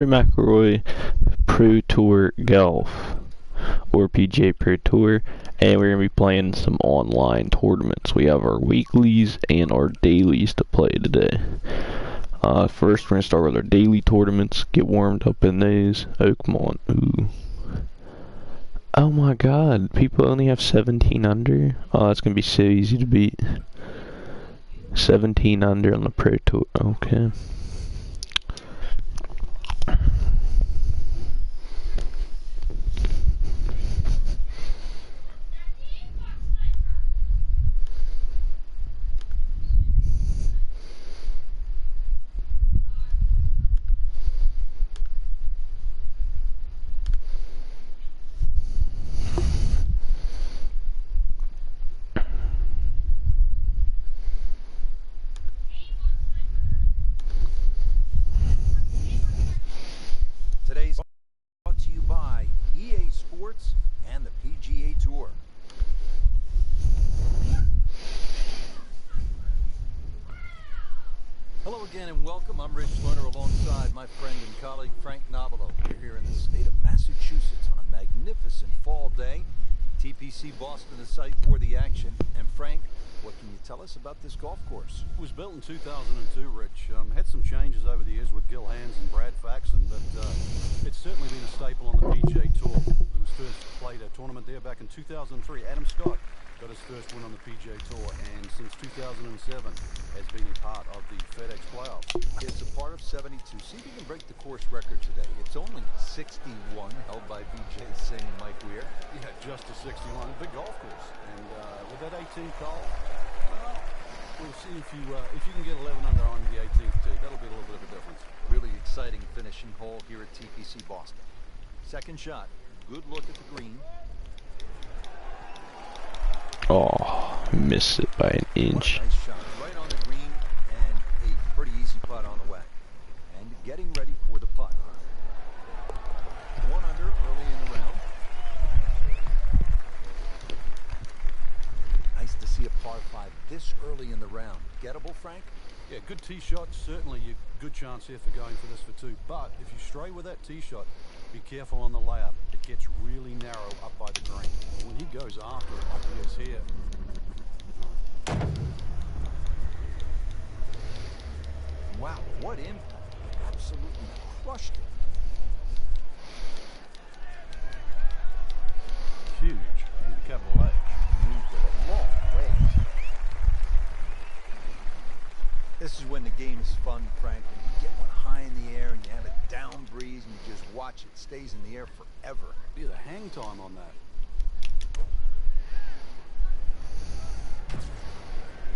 Rory McIlroy Pro Tour Golf or PGA Pro Tour, and we're gonna be playing some online tournaments. We have our weeklies and our dailies to play today. First we're gonna start with our daily tournaments. Get warmed up in those. Oh come on! Ooh. Oh my God! People only have 17 under. Oh, it's gonna be so easy to beat. 17 under on the Pro Tour. Okay. Today's brought to you by EA Sports and the PGA Tour. Hello again and welcome. I'm Rich Lerner alongside my friend and colleague Frank Nobilo. We're here in the state of Massachusetts on a magnificent fall day. TPC Boston is site for the action. And Frank, what can you tell us about this golf course? It was built in 2002, Rich. Had some changes over the years with Gil Hands and Brad Faxon, but it's certainly been a staple on the PGA Tour. It was first played a tournament there back in 2003. Adam Scott got his first win on the PGA Tour, and since 2007 has been a part of the FedEx playoffs. It's a part of 72. See if you can break the course record today. It's only 61, held by Vijay Singh and Mike Weir. Yeah, just a 61. A big golf course. And with that 18th hole, well, we'll see if you can get 11 under on the 18th tee. That'll be a little bit of a difference. Really exciting finishing hole here at TPC Boston. Second shot. Good look at the green. Oh, missed it by an inch. Nice shot right on the green and a pretty easy putt on the way. And getting ready for the putt. One under early in the round. Nice to see a par 5 this early in the round. Gettable, Frank? Yeah, good tee shot. Certainly a good chance here for going for this for two. But if you stray with that tee shot, be careful on the layup. It gets really narrow up by the green. When he goes after it like he is here. Wow, what impact. Absolutely crushed it. Huge with the capital H. Moved it a long way. This is when the game is fun, Frank. When you get one high in the air and you have a down breeze and you just watch it stays in the air forever. Yeah, the hang time on that.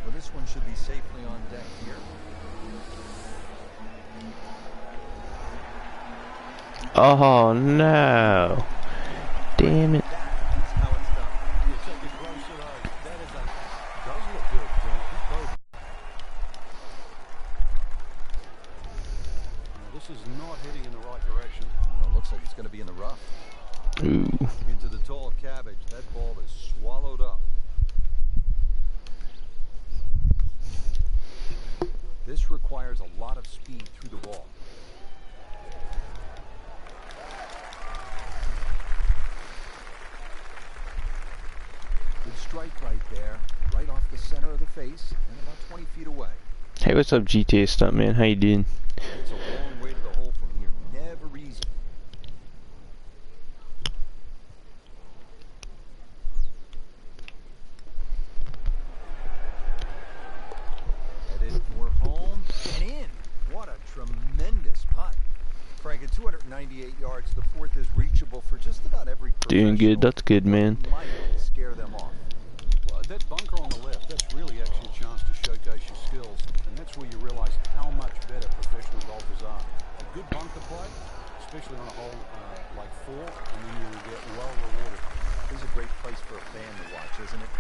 Well, this one should be safely on deck here. Oh no! Damn it! That is how it's done. You take a closer though. That is does look good, Frank. He's both. This is not heading in the right direction. Well, it looks like it's going to be in the rough. Ooh. Into the tall cabbage. That ball is swallowed up. This requires a lot of speed through the ball. Good strike right there, right off the center of the face and about 20 feet away. Hey, what's up, GTA Stuntman? How you doing? It's a long way to the hole from here. Never easy. Headed for home and in. What a tremendous putt. Frank, at 298 yards, the fourth is reachable for just about every Doing good. professional. That's good, man. Might scare them off. Well, that bunker on the left, that's really actually a chance to showcase your skills. And that's where you realize how much better professional golfers are. A good bunker play, especially on a hole like 4, and then you will get well rewarded. This is a great place for a fan to watch, isn't it?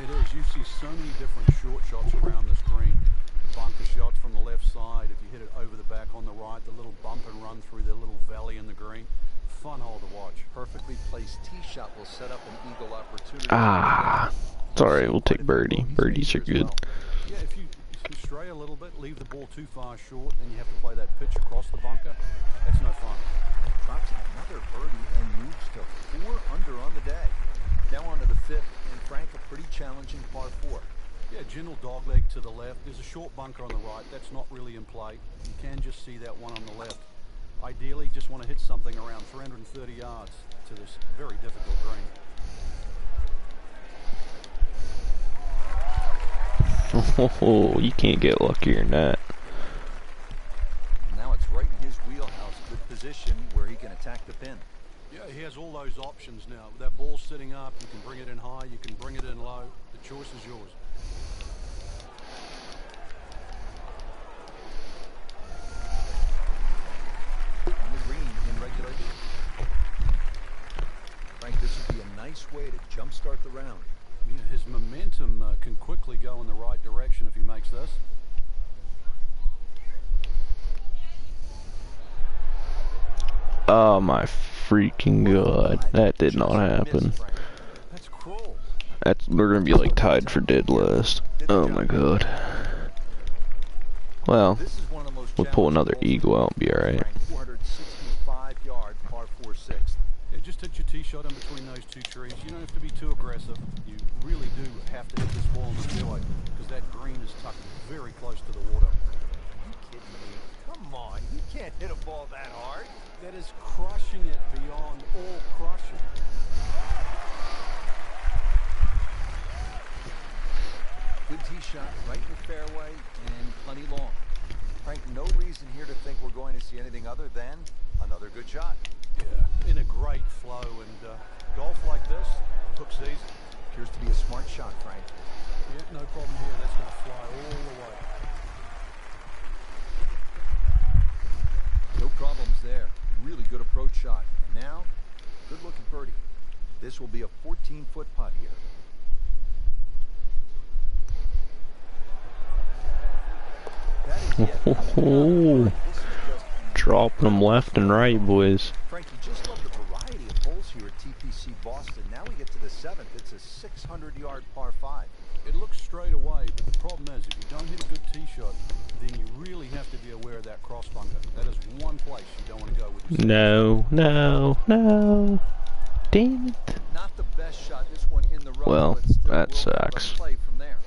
It is. You see so many different short shots around this green. Bunker shots from the left side. If you hit it over the back on the right, the little bump and run through the little valley in the green. Fun hole to watch. Perfectly placed tee shot will set up an eagle opportunity. Ah, it's alright. We'll take birdie. Birdies are good. Yeah, if you Stray a little bit, leave the ball too far short, then you have to play that pitch across the bunker. That's no fun. Drops another birdie and moves to 4 under on the day. Now on to the 5th, and Frank, a pretty challenging par 4. Yeah, gentle dogleg to the left. There's a short bunker on the right. That's not really in play. You can just see that one on the left. Ideally, just want to hit something around 330 yards to this very difficult green. Oh, you can't get luckier than that. Now it's right in his wheelhouse. Good position where he can attack the pin. Yeah, he has all those options now. That ball's sitting up. You can bring it in high. You can bring it in low. The choice is yours. On the green in regulation. Frank, this would be a nice way to jumpstart the round. Yeah, his momentum can quickly go in the right direction if he makes this. Oh my freaking god. That did not happen. That's cruel. We're gonna be like tied for dead last. Oh my god. Well, we'll pull another eagle out and be alright. 465 yard par 4/6. Yeah, just hit your tee shot in between those two trees. You don't have to be too aggressive. You really do have to hit this ball in the fairway because that green is tucked very close to the water. Are you kidding me? Come on, you can't hit a ball that hard. That is crushing it beyond all crushing. Good tee shot right in the fairway and plenty long. Frank, no reason here to think we're going to see anything other than another good shot. Yeah, in a great flow, and golf like this, hook's easy. Appears to be a smart shot, Frank. Yeah, no problem here. That's going to fly all the way. No problems there. Really good approach shot. And now, good looking birdie. This will be a 14-foot putt here. Oh, dropping them left and right, boys. Frank, you just love the variety of holes here at TPC Boston. Now we get to the 7th. It's a 600-yard par 5. It looks straight away, but the problem is if you don't hit a good tee shot, then you really have to be aware of that cross bunker. That is one place you don't want to go with your No, no, no. Damn it. Not the best shot. This one in the rough. Well, but still that will sucks. play from there.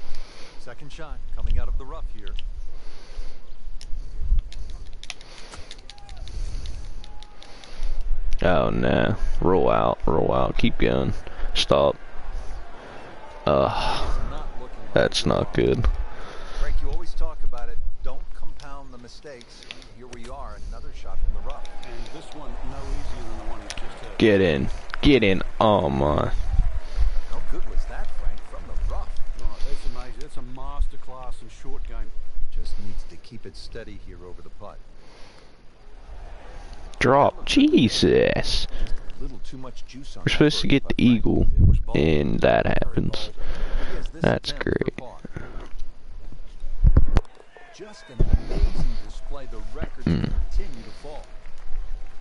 Second shot coming out of the rough here. Oh no. Roll out, keep going. Stop. That's not good. Frank, you always talk about it. Don't compound the mistakes. Here we are, another shot from the rough. And this one no easier than the one he's just hit. Get in. Oh my. How good was that, Frank, from the rough? Oh, that's amazing. That's a master class in short game. Just needs to keep it steady here over the putt. Drop. Jesus. A little too much juice on We're supposed to get the eagle, and that happens. That's great. Just an amazing display. The records continue to fall.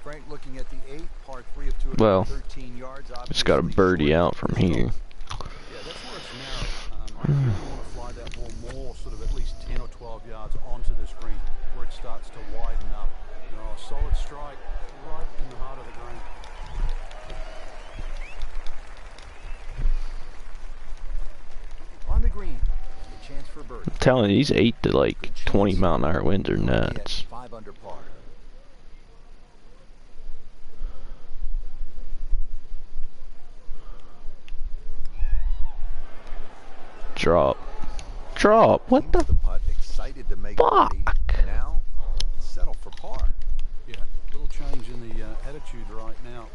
Frank looking at the 8th, par 3 of 213 yards. Just got a birdie out from here. Yeah, that's where it's narrow. I really want to fly that ball more, sort of at least 10 or 12 yards onto this green, where it starts to widen up. You know, a solid strike right in the heart of the green. On the green, a chance for a birdie. I'm telling you, these 8 to like 20 mile-an-hour winds are nuts. 5 under par. Drop. What the putt, excited to make fuck? birdie. Now, settle for par. Yeah, little change in the attitude right now.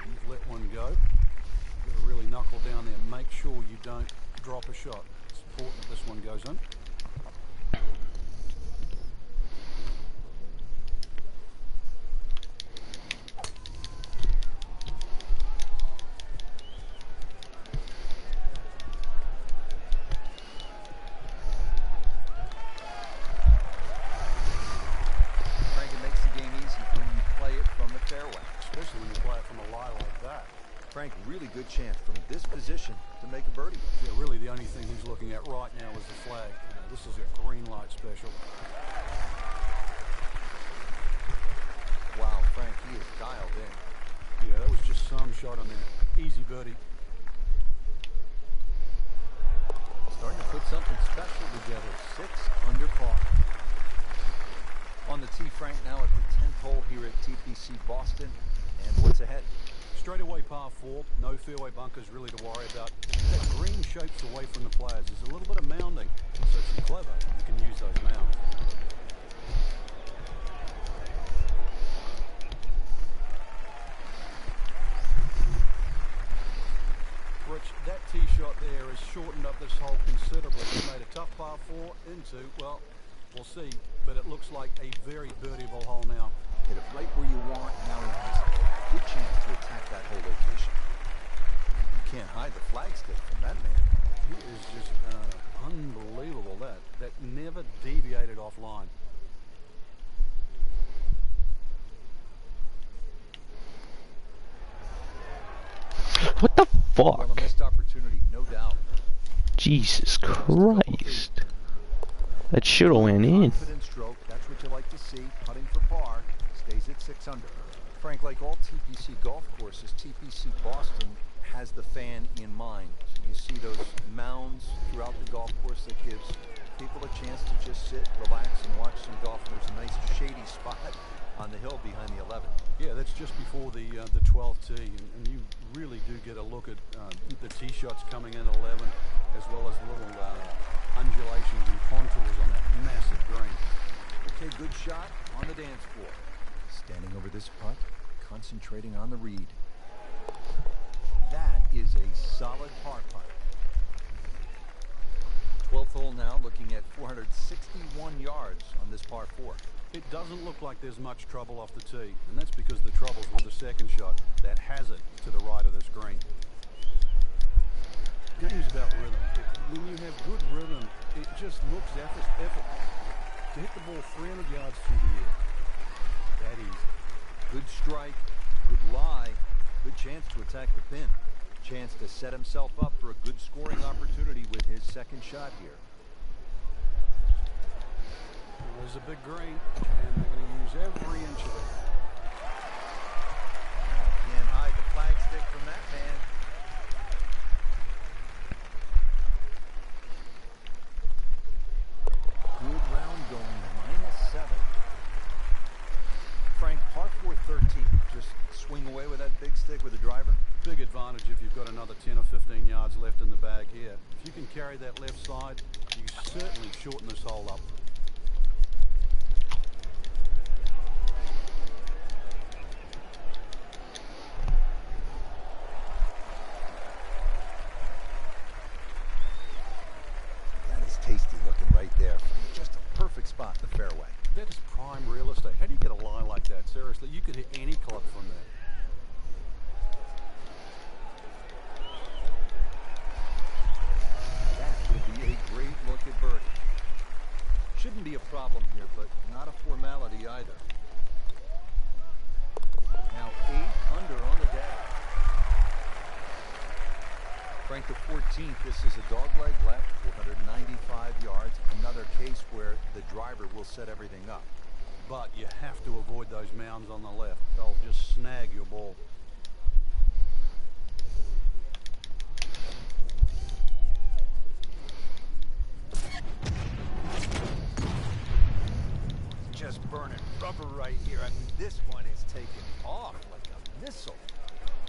You've let one go. You've got to really knuckle down there and make sure you don't drop a shot. It's important that this one goes in. Frank, it makes the game easy when you play it from the fairway. Especially when you play it from a lie like that. Frank, really good chance from this position to make a birdie. Yeah, really the only thing he's looking at right now is the flag. this is a green light special. Wow, Frank, he is dialed in. Yeah, that was just some shot on there. Easy birdie. Starting to put something special together. 6 under par. On the tee, Frank, now at the 10th hole here at TPC Boston. And what's ahead? Straightaway par 4. No fairway bunkers really to worry about. That green shapes away from the players. There's a little bit of mounding. So if you're clever, you can use those mounds. Rich, that tee shot there has shortened up this hole considerably. It's made a tough par 4 into, well, we'll see, but it looks like a very birdieable hole now. Hit it right where you want. Now he has a good chance to attack that whole location. You can't hide the flagstick from that man. He is just unbelievable. That never deviated offline. What the Well, a fuck? missed opportunity, no doubt. Jesus Christ. That should've went in. Confident stroke, that's what you like to see. Putting for par, stays at 6 under. Frank, like all TPC golf courses, TPC Boston has the fan in mind. So you see those mounds throughout the golf course that gives people a chance to just sit, relax, and watch some golf. There's a nice shady spot on the hill behind the 11. Yeah, that's just before the 12th tee, and you really do get a look at the tee shots coming in at 11, as well as the little undulations and contours on that massive green. Okay, good shot on the dance floor. Standing over this putt, concentrating on the read. That is a solid par putt. 12th hole now, looking at 461 yards on this par 4. It doesn't look like there's much trouble off the tee, and that's because the trouble's with the second shot, that hazard to the right of this green. Game's about rhythm. When you have good rhythm, it just looks effortless. To hit the ball 300 yards through the air, that easy. Good strike, good lie, good chance to attack the pin. Chance to set himself up for a good scoring opportunity with his second shot here. Well, there's a big green, and they're going to use every inch of it. Can't hide the flagstick from that man. Good round going, -7. Frank, par 4 13. Just swing away with that big stick with the driver. Big advantage if you've got another 10 or 15 yards left in the bag here. If you can carry that left side, you certainly shorten this hole up. That is tasty looking right there. Just a perfect spot in the fairway. That is prime real estate. How do you get a line like that? Seriously, you could hit any club from there. That would be a great look at birdie. Shouldn't be a problem here, but not a formality either. Now 8 under on the day. Frank, the 14th, this is a dogleg left, 495 yards. Another case where the driver will set everything up. But you have to avoid those mounds on the left. They'll just snag your ball. Just burning rubber right here. I mean, this one is taking off like a missile.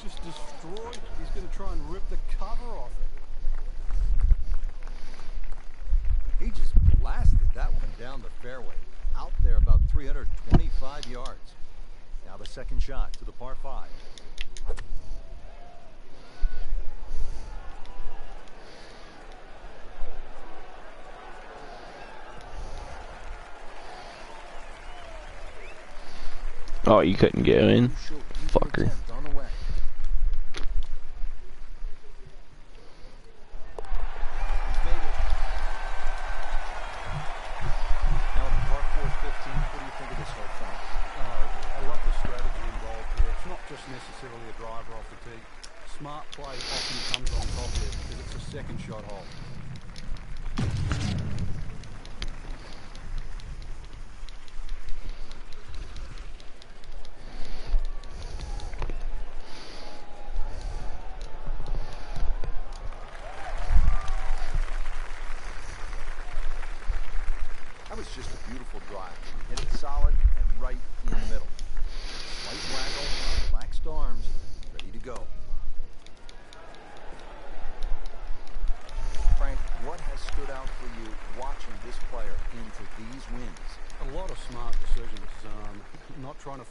Just destroyed it. He's going to try and rip the cover off it. He just blasted that one down the fairway. Out there about 325 yards. Now the second shot to the par 5. Oh, you couldn't get in? Fucker. On the way. He's made it. Now the par 4 15th. What do you think of this whole thing? I love the strategy involved here. It's not just necessarily a driver off the tee. Smart play often comes on top here because it's a second shot hole.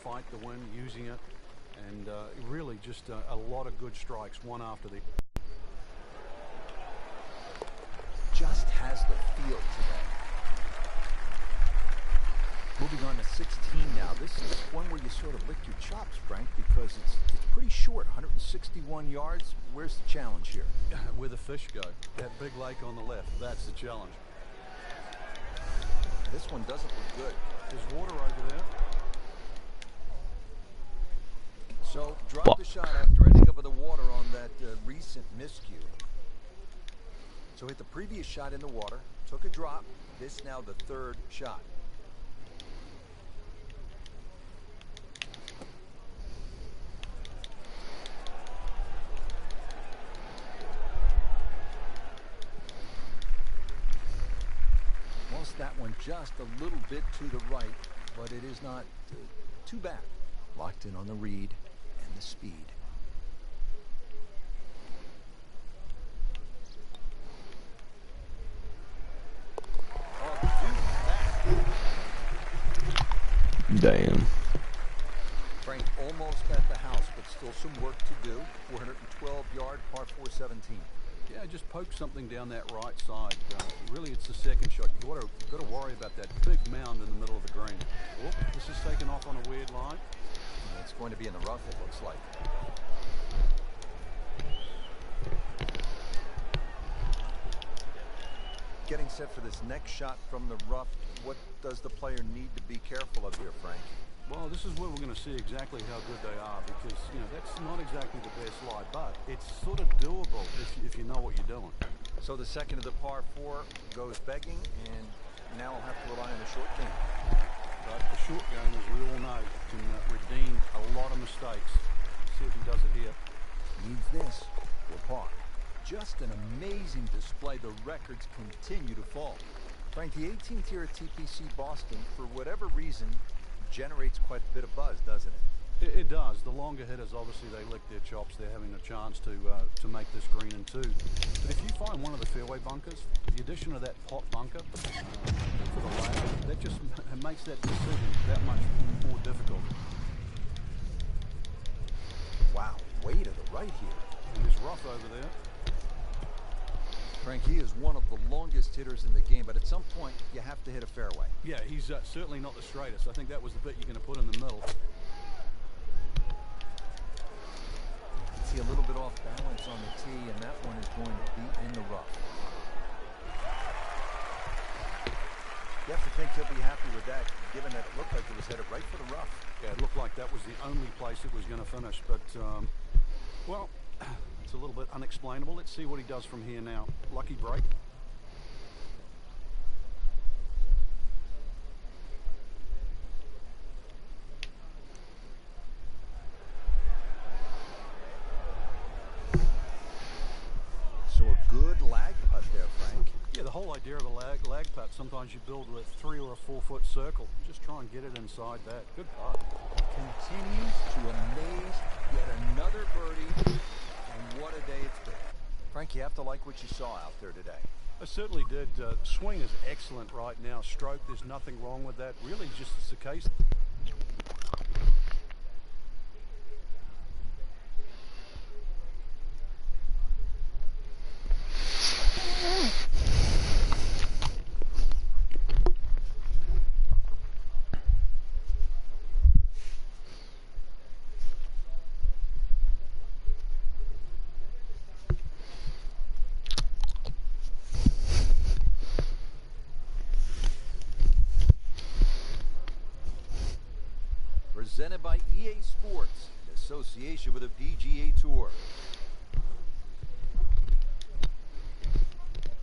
fight the wind, using it, and really just a lot of good strikes, one after the. Just has the feel today. Moving on to 16 now. This is one where you sort of lick your chops, Frank, because it's pretty short, 161 yards. Where's the challenge here? Where the fish go. That big lake on the left, that's the challenge. This one doesn't look good. There's water over there. So, drop the shot after ending up with the water on that recent miscue. So hit the previous shot in the water, took a drop. This now the third shot. Lost that one just a little bit to the right, but it is not too bad. Locked in on the read and the speed. Damn. Frank almost at the house, but still some work to do. 412-yard par 417. Yeah, just poke something down that right side. Really, it's the second shot. You've got to worry about that big mound in the middle of the green. Whoop, this is taken off on a weird line. It's going to be in the rough, it looks like. Getting set for this next shot from the rough. What does the player need to be careful of here, Frank? Well, this is where we're going to see exactly how good they are, because, you know, that's not exactly the best lie, but it's sort of doable if you know what you're doing. So the second of the par 4 goes begging, and now I'll have to rely on the short game. But the short game, as we all know, can redeem a lot of mistakes. See if he does it here. Needs this for par. Just an amazing display. The records continue to fall. Frank, the 18th here at TPC Boston, for whatever reason, generates quite a bit of buzz, doesn't it? It does. The longer hitters, obviously, they lick their chops. They're having a chance to make this green in two. But if you find one of the fairway bunkers, the addition of that pot bunker for the lag, that just makes that decision that much more difficult. Wow, way to the right here. And there's rough over there. Frank, he is one of the longest hitters in the game, but at some point, you have to hit a fairway. Yeah, he's certainly not the straightest. I think that was the bit you're going to put in the middle. See a little bit off balance on the tee, and that one is going to be in the rough. You have to think he'll be happy with that, given that it looked like it was headed right for the rough. Yeah, it looked like that was the only place it was going to finish, but, well, it's a little bit unexplainable. Let's see what he does from here now. Lucky break. So a good lag putt there, Frank. Yeah, the whole idea of a lag putt, sometimes you build with a 3 or a 4 foot circle. Just try and get it inside that. Good putt. Continues to amaze. Yet another birdie. And what a day it's been. Frank, you have to like what you saw out there today. I certainly did. Swing is excellent right now. Stroke, there's nothing wrong with that. Really, just it's the case. Presented by EA Sports, in association with the PGA Tour.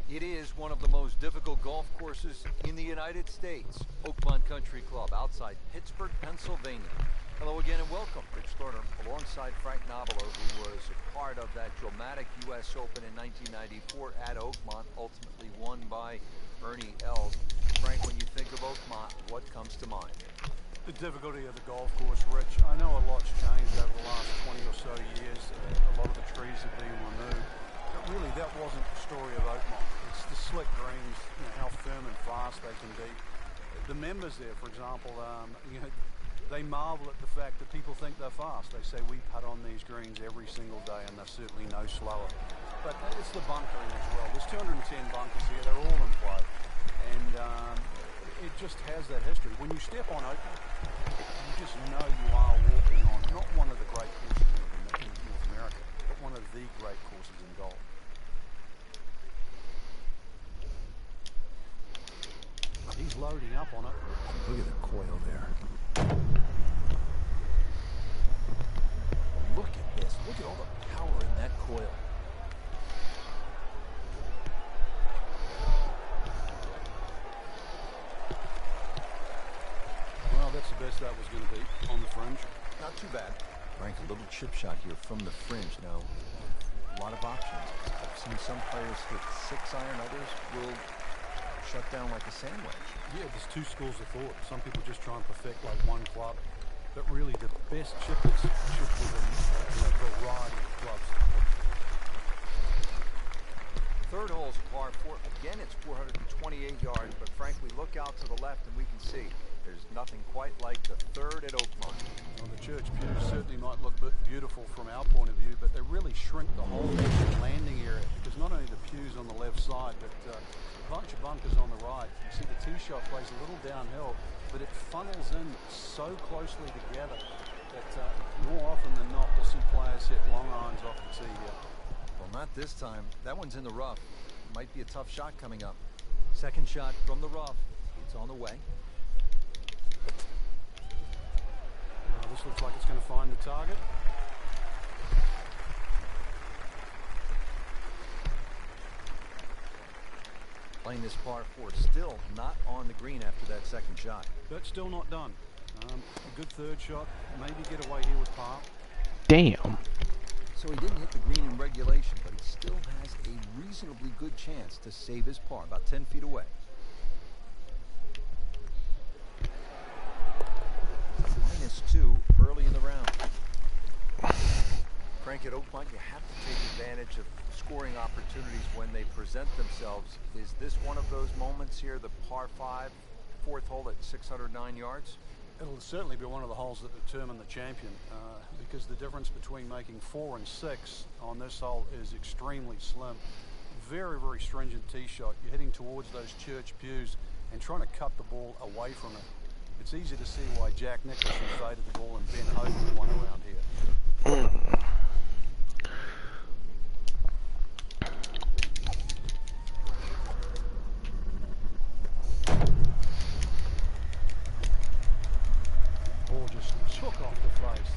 It is one of the most difficult golf courses in the United States. Oakmont Country Club, outside Pittsburgh, Pennsylvania. Hello again and welcome. Rich Lerner alongside Frank Nobilo, who was a part of that dramatic U.S. Open in 1994 at Oakmont, ultimately won by Ernie Els. Frank, when you think of Oakmont, what comes to mind? The difficulty of the golf course, Rich. I know a lot's changed over the last 20 or so years. A lot of the trees have been removed. But really, that wasn't the story of Oakmont. It's the slick greens, you know, how firm and fast they can be. The members there, for example, you know, They marvel at the fact that people think they're fast. They say we putt on these greens every single day and they're certainly no slower. But it's the bunkering as well. There's 210 bunkers here. They're all in play. And it just has that history. When you step on open, you just know you are walking on not one of the great courses in North America, but one of the great courses in golf. He's loading up on it. Look at the coil there. Look at this. Look at all the power in that coil. Well, that's the best that was going to be on the fringe. Not too bad. Frank, a little chip shot here from the fringe. Now, a lot of options. I've seen some players hit 6-iron. Others will shut down like a sandwich. Yeah, there's two schools of thought. Some people just try and perfect like one club. But really, the best chippers chip with a variety of clubs. Third hole's a par 4. Again, it's 428 yards, but frankly, look out to the left and we can see there's nothing quite like the third at Oakmont. Well, the church pews certainly might look a bit beautiful from our point of view, but they really shrink the whole landing area because not only the pews on the left side, but a bunch of bunkers on the right. You see the tee shot plays a little downhill, but it funnels in so closely together that more often than not we'll see players hit long irons off the tee here. Well, not this time. That one's in the rough. Might be a tough shot coming up. Second shot from the rough. It's on the way. This looks like it's going to find the target. Playing this par 4, still not on the green after that second shot. But still not done. A good third shot. Maybe get away here with par. Damn. So he didn't hit the green in regulation, but he still has a reasonably good chance to save his par, about 10 feet away. -2 early in the round. Frank, at Oakmont, you have to take advantage of scoring opportunities when they present themselves. Is this one of those moments here, the par 5, fourth hole at 609 yards? It'll certainly be one of the holes that determine the champion because the difference between making 4 and 6 on this hole is extremely slim. Very, very stringent tee shot. You're heading towards those church pews and trying to cut the ball away from it. It's easy to see why Jack Nicholson faded the ball and Ben Hogan won around here. Ball just took off the face.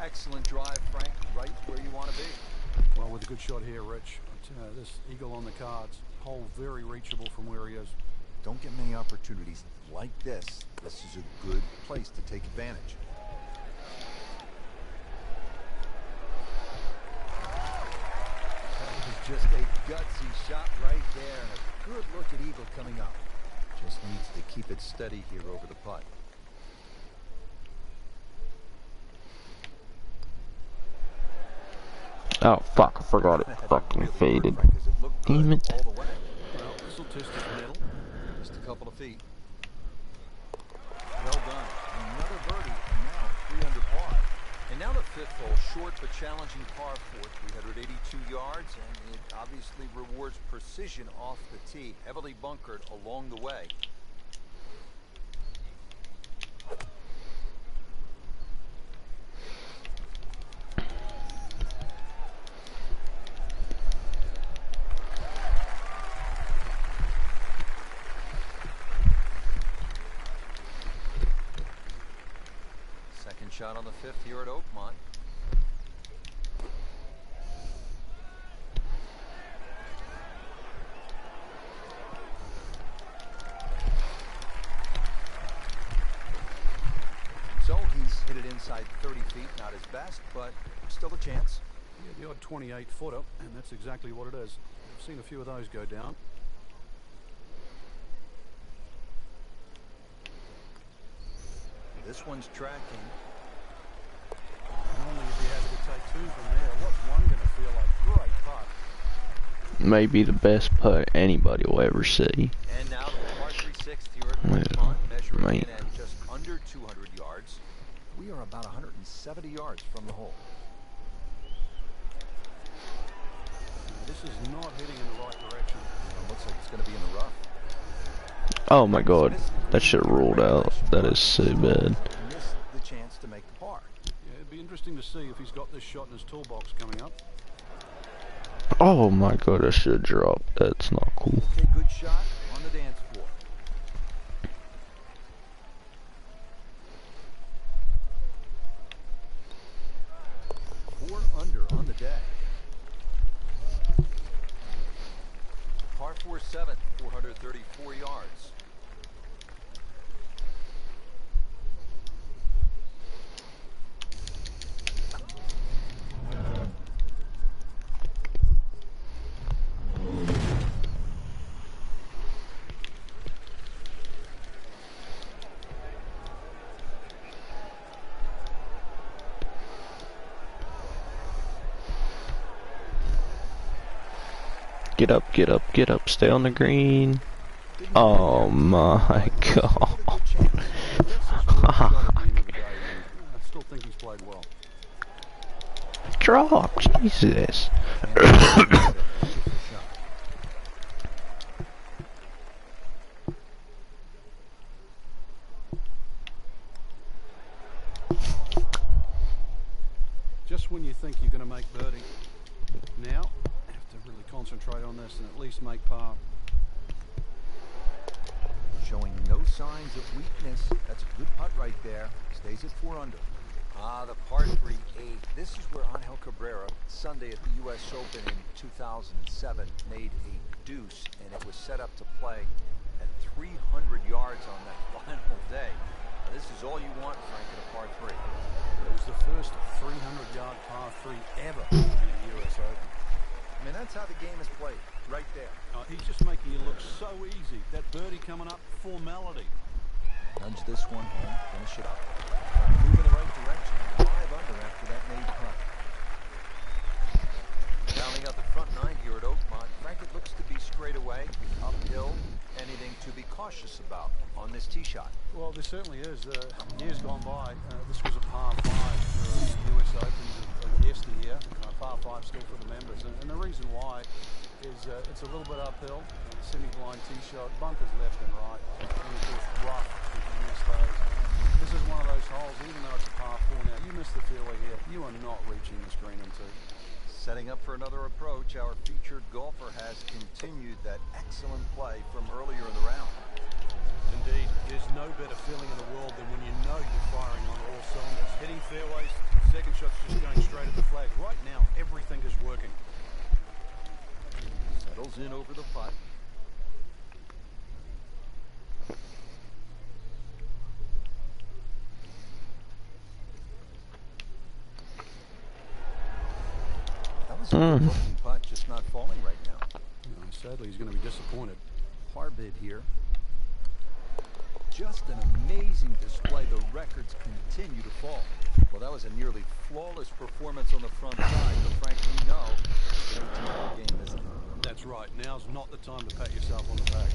Excellent drive, Frank, right where you want to be. Well, with a good shot here, Rich. This eagle on the cards, hole very reachable from where he is. Don't get many opportunities like this. This is a good place to take advantage. That was just a gutsy shot right there, and a good look at eagle coming up. Just needs to keep it steady here over the putt. Oh, fuck. I forgot it fucking faded. Damn it. All the way. Well, this will test his middle. Just a couple of feet. Well done. Another birdie, and now 3 under par. And now the fifth hole, short but challenging par 4, 382 yards, and it obviously rewards precision off the tee, heavily bunkered along the way. Shot on the fifth here at Oakmont. So he's hit it inside 30 feet, not his best, but still a chance. Yeah, the odd 28-footer, and that's exactly what it is. I've seen a few of those go down. This one's tracking. Normally, if he say two from there. What's one going to feel like? Great putt. Maybe the best putt anybody will ever see. And now to the par 3 sixth here at Ridgemont, measuring in at just under 200 yards. We are about 170 yards from the hole. This is not heading in the right direction. Looks like it's going to be in the rough. Oh my god, that shit ruled out. That is so bad. Missed the chance to make the par. Yeah, it'd be interesting to see if he's got this shot in his toolbox coming up. Oh my god, I should drop. That's not cool. Okay, good shot on the dance floor. Four under on the day. Par 4-7, 434 yards. Get up, get up, get up. Stay on the green. Oh my god. I still think he's played well. Drop, Jesus. Just when you think you're going to make birdie, now you have to really concentrate on this and at least make par. Showing no signs of weakness. That's a good putt right there. Stays at 4 under. The par 3 8. This is where Angel Cabrera, Sunday at the U.S. Open in 2007, made a deuce, and it was set up to play at 300 yards on that final day. Now, this is all you want, Frank, at a par 3. It was the first 300-yard par 3 ever in the U.S. Open. I mean, that's how the game is played, right there. He's just making it look so easy. That birdie coming up, formality. Nudge this one home, finish it up. Move in the right direction. 5 under after that made putt. Rounding out the front 9 here at Oakmont, Frank, it looks to be straight away, uphill. Anything to be cautious about on this tee shot? Well, there certainly is. Years gone by, this was a par 5 for the US Opens of yesteryear. Par 5 still for the members. And the reason why is it's a little bit uphill. Semi-blind tee shot, bunkers left and right. And of course, rough if you miss those. This is one of those holes, even though it's a par 4 now, you miss the fairway here, you are not reaching this green in 2. Setting up for another approach, our featured golfer has continued that excellent play from earlier in the round. Indeed, there's no better feeling in the world than when you know you're firing on all cylinders. Hitting fairways, second shot's just going straight at the flag. Right now, everything is working. Settles in over the putt. That was a good looking putt, just not falling right now. Sadly, he's going to be disappointed. Par bid here. Just an amazing display. The records continue to fall. Well, that was a nearly flawless performance on the front side, but Frank, we know it's no tomorrow game, isn't it? That's right. Now's not the time to pat yourself on the back.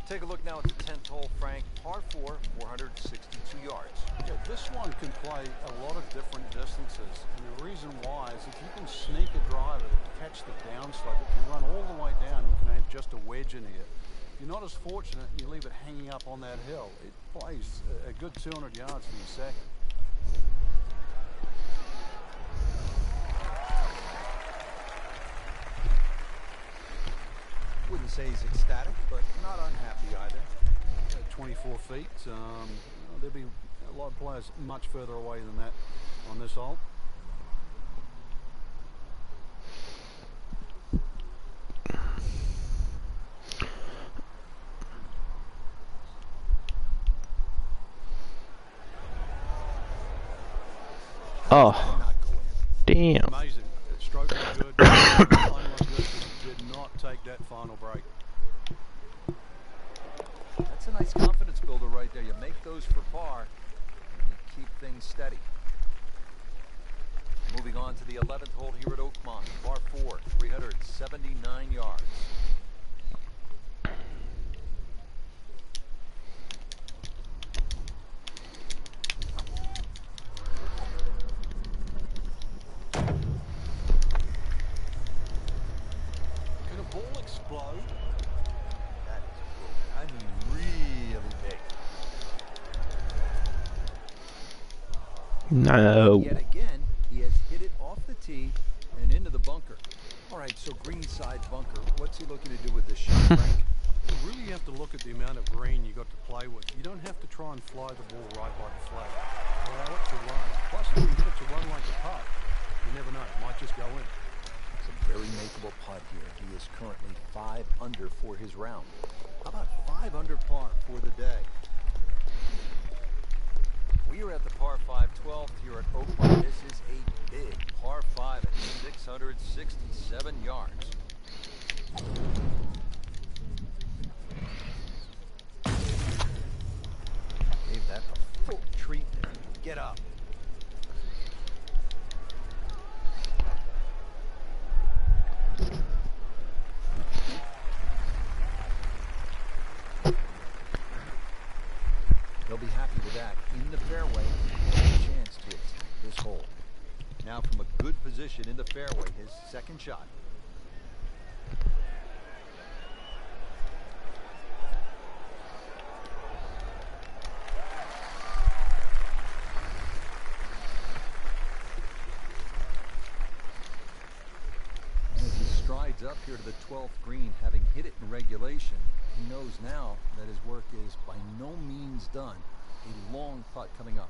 Take a look now at the 10th hole, Frank. Par 4, 462 yards. Yeah, this one can play a lot of different distances, and the reason why is if you can sneak a driver to catch the downslope, it can run all the way down. You can have just a wedge in here. If you're not as fortunate and you leave it hanging up on that hill, it plays a good 200 yards for your second. Wouldn't say he's ecstatic, but not unhappy either. 24 feet. There'll be a lot of players much further away than that on this hole. Oh, damn. Amazing. Stroke was good. Line was good. Did not take that final break. That's a nice confidence builder right there. You make those for par, and you keep things steady. Moving on to the 11th hole here at Oakmont, par 4, 379 yards. Can a ball explode? That is big. I mean, really big. No. Yet again, he has hit it off the tee and into the bunker. All right, so greenside bunker. What's he looking to do with this shot, Frank? Really, you have to look at the amount of green you got to play with. You don't have to try and fly the ball right by the flag. Allow it to run. Plus, if you get it to run like a putt, you never know. It might just go in. It's a very makeable putt here. He is currently 5 under for his round. How about 5 under par for the day? We are at the par 5 12th here at Oakmont. This is a big par 5 at 667 yards. Gave that the full treatment. Get up. He'll be happy with that. In the fairway, a chance to attack this hole. Now from a good position in the fairway, his second shot. As he strides up here to the 12th green, having hit it in regulation, he knows now that his work is by no means done. A long putt coming up.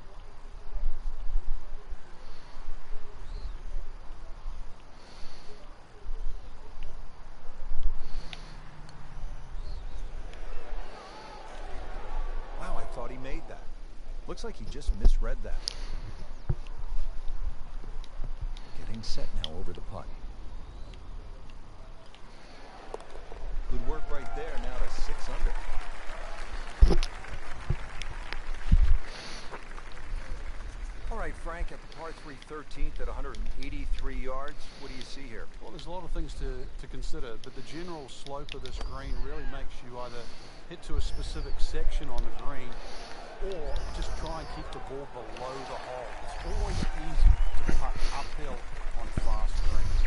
Wow, I thought he made that. Looks like he just misread that. Getting set now over the putt. Good work right there, now to 6 under. All right, Frank, at the par 3 13th at 183 yards, what do you see here? Well, there's a lot of things to consider, but the general slope of this green really makes you either hit to a specific section on the green or just try and keep the ball below the hole. It's always easy to putt uphill on fast greens.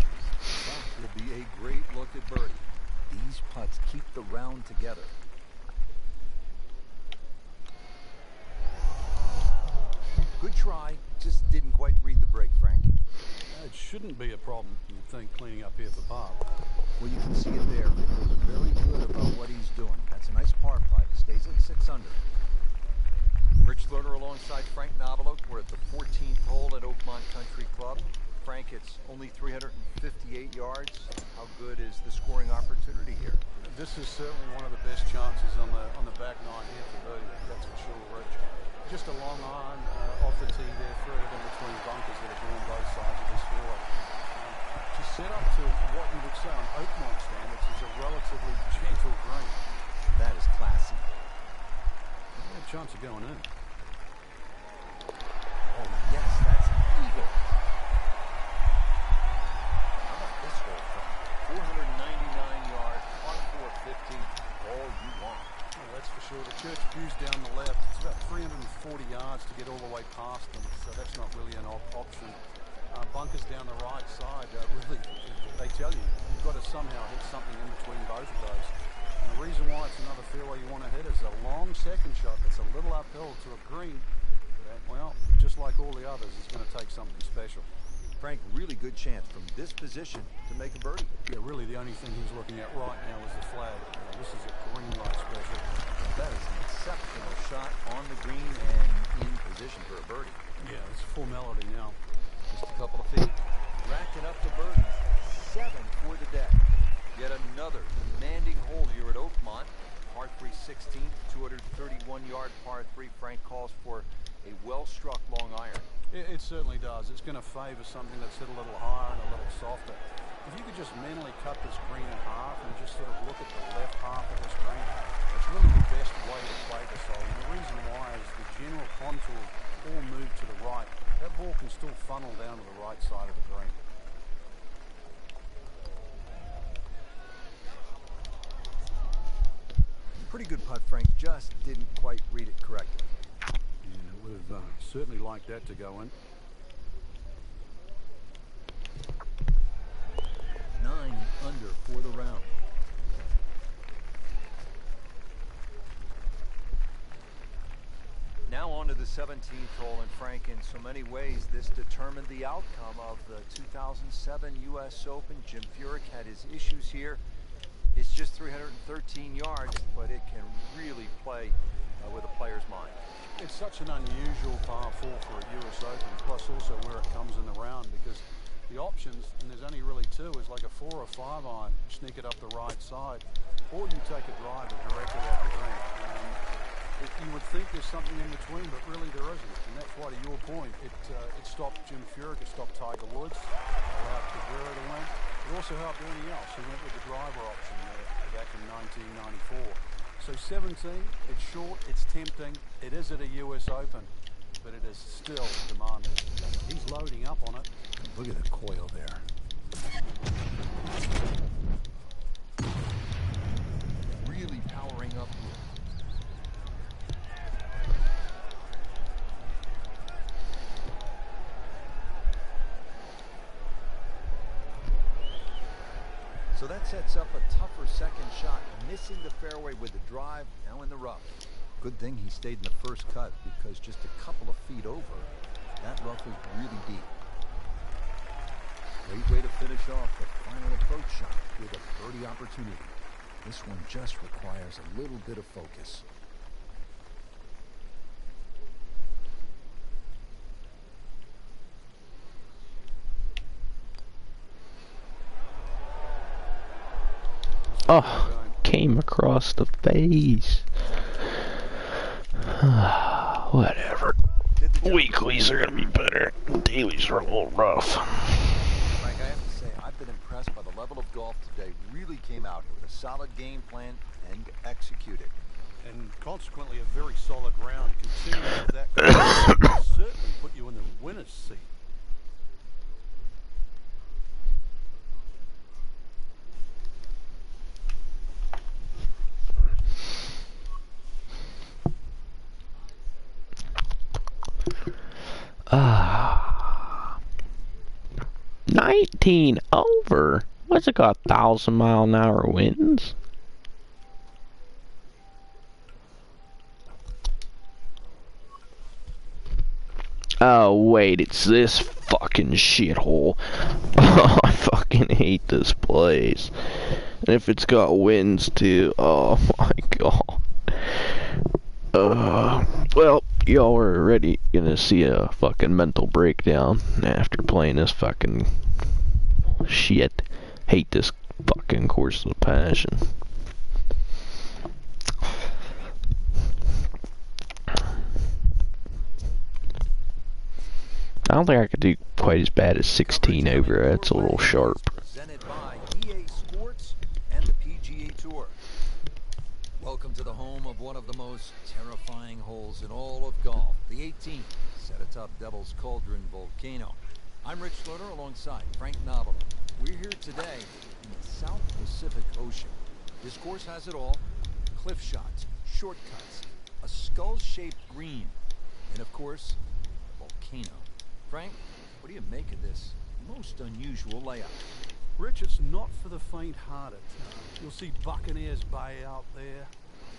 That will be a great look at birdie. These putts keep the round together. Good try, just didn't quite read the break, Frank. It shouldn't be a problem, you'd think, cleaning up here for par. Well, you can see it there. He feels very good about what he's doing. That's a nice par putt. Stays at 6 under. Rich Lerner alongside Frank Nobilo. We're at the 14th hole at Oakmont Country Club. Frank, it's only 358 yards. How good is the scoring opportunity here? This is certainly one of the best chances on the back nine here for birdie. That's for sure, Rich. Just a long iron off the tee there, threaded in between bunkers that are on both sides of this fairway. To set up to what you would say on Oakmont standards is a relatively gentle green. That is classy. What a chance of going in. Oh, yes, that's an eagle. How about this hole, Frank? 499 yards, par 4 15. All you want. Oh, that's for sure. The church view's down the left. It's about 340 yards to get all the way past them, so that's not really an option. Bunkers down the right side, really, they tell you, you've got to somehow hit something in between both of those. And the reason why it's another fairway you want to hit is a long second shot that's a little uphill to a green. That, well, just like all the others, it's going to take something special. Frank, really good chance from this position to make a birdie. Yeah, really the only thing he's looking at right now is the flag. This is a green light special. That is an exceptional shot on the green and in position for a birdie. Yeah, it's formality now. Just a couple of feet. Racking up the birdies. 7 for the day. Yet another demanding hole here at Oakmont. Par 3 16th, 231-yard par 3. Frank calls for a well-struck long iron. It certainly does. It's going to favor something that's hit a little higher and a little softer. If you could just mentally cut this green in half and just sort of look at the left half of this green, it's really the best way to play this hole. And the reason why is the general contours all move to the right. That ball can still funnel down to the right side of the green. Pretty good putt, Frank. Just didn't quite read it correctly. Yeah, would have certainly liked that to go in. 9 under for the round. Now on to the 17th hole, and Frank, in so many ways, this determined the outcome of the 2007 U.S. Open. Jim Furyk had his issues here. It's just 313 yards, but it can really play with a player's mind. It's such an unusual par 4 for a U.S. Open, plus also where it comes in the round, because the options, and there's only really two, is like a 4 or 5 iron, sneak it up the right side, or you take a driver directly at the green. You would think there's something in between, but really there isn't. And that's why, to your point, it stopped Jim Furyk, it stopped Tiger Woods, allowed Cabrera to win. It also helped Ernie Els, who went with the driver option back in 1994. So 17, it's short, it's tempting, it is at a US Open, but it is still demanding. He's loading up on it. Look at the coil there. Really powering up here. So that sets up a tougher second shot, missing the fairway with the drive, now in the rough. Good thing he stayed in the first cut, because just a couple of feet over, that rough is really deep. Great way to finish off the final approach shot with a birdie opportunity. This one just requires a little bit of focus. Oh, came across the face. Whatever. Weeklies are going to be better. Dailies are a little rough. Frank, I have to say, I've been impressed by the level of golf today. Really came out here with a solid game plan and executed. And consequently, a very solid round. Continuing with that will certainly put you in the winner's seat. Ah, 19 over. What's it got? 1,000-mile-an-hour winds? Oh wait, it's this fucking shithole. Oh, I fucking hate this place. And if it's got winds too, oh my god. Well, y'all are already gonna see a fucking mental breakdown after playing this fucking shit. Hate this fucking course of passion. I don't think I could do quite as bad as 16 over. That's a little sharp. Presented by EA Sports and the PGA Tour. Welcome to the home of one of the most terrifying holes in all of golf, the 18th, set atop Devil's Cauldron Volcano. I'm Rich Sloter alongside Frank Novel. We're here today in the South Pacific Ocean. This course has it all: cliff shots, shortcuts, a skull-shaped green, and of course, a volcano. Frank, what do you make of this most unusual layout? Rich, it's not for the faint-hearted. You'll see Buccaneers Bay out there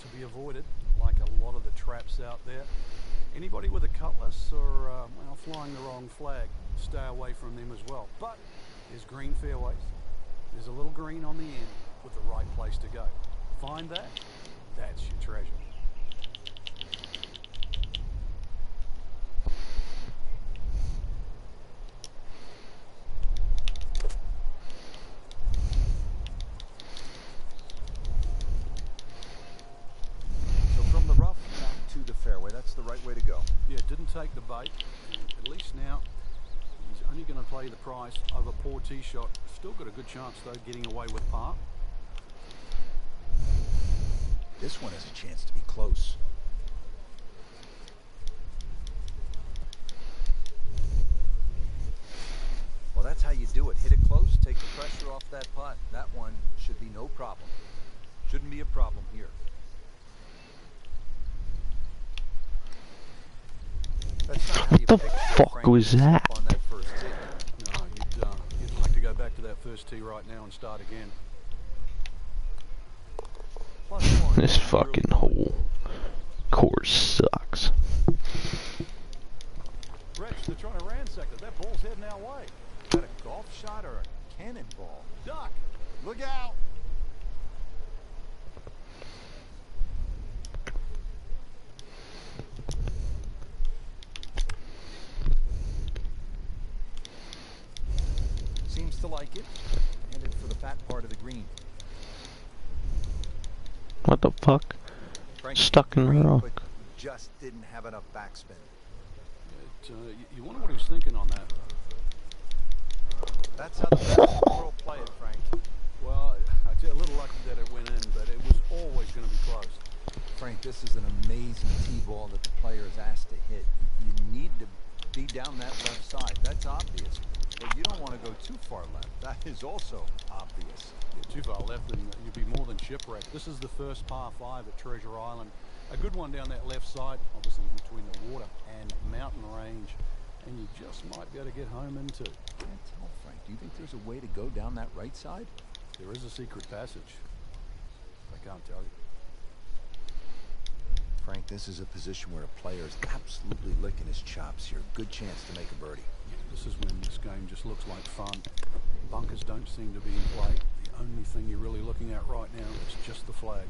to be avoided, like a lot of the traps out there. Anybody with a cutlass or well, flying the wrong flag, stay away from them as well. But there's green fairways. There's a little green on the end with the right place to go. Find that, that's your treasure. That's the right way to go. Yeah, didn't take the bait. At least now he's only going to play the price of a poor tee shot. Still got a good chance though getting away with par. This one has a chance to be close. do it. Hit it close, take the pressure off that putt. That one should be no problem. Shouldn't be a problem here. That's not how What you the picture fuck Frank was that? on that first tee. No, you'd like to go back to that first tee right now and start again. +1. This fucking whole course sucks. Rich, they're trying to ransack us. That ball's heading our way. Is that a golf shot or a cannonball? Duck! Look out! Seems to like it. Headed for the fat part of the green. What the fuck? Frank Stuck in the green, rock. but just didn't have enough backspin. You wonder what he was thinking on that. That's how the best in the world play it, Frank. Well, I tell you, a little lucky that it went in, but it was always going to be close. Frank, this is an amazing tee ball that the player is asked to hit. You need to be down that left side. That's obvious. But you don't want to go too far left. That is also obvious. Too far left and you'd be more than shipwrecked. This is the first par 5 at Treasure Island. A good one down that left side, obviously between the water and mountain range. And you just might be able to get home in two. Can't tell, Frank. Do you think there's a way to go down that right side? There is a secret passage. I can't tell you. Frank, this is a position where a player is absolutely licking his chops here. Good chance to make a birdie. This is when this game just looks like fun. Bunkers don't seem to be in play. The only thing you're really looking at right now is just the flag.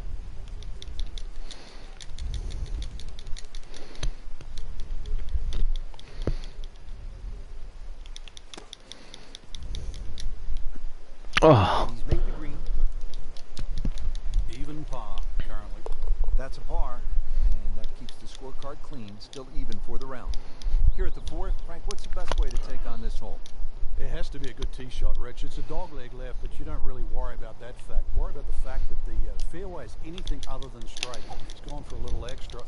Oh, He's made the green. Even par, currently. That's a par, and that keeps the scorecard clean, still even for the round. Here at the 4th, Frank, what's the best way to take on this hole? It has to be a good tee shot, Rich. It's a dog leg left, but you don't really worry about that fact. Worry about the fact that the fairway is anything other than straight. It's gone for a little extra.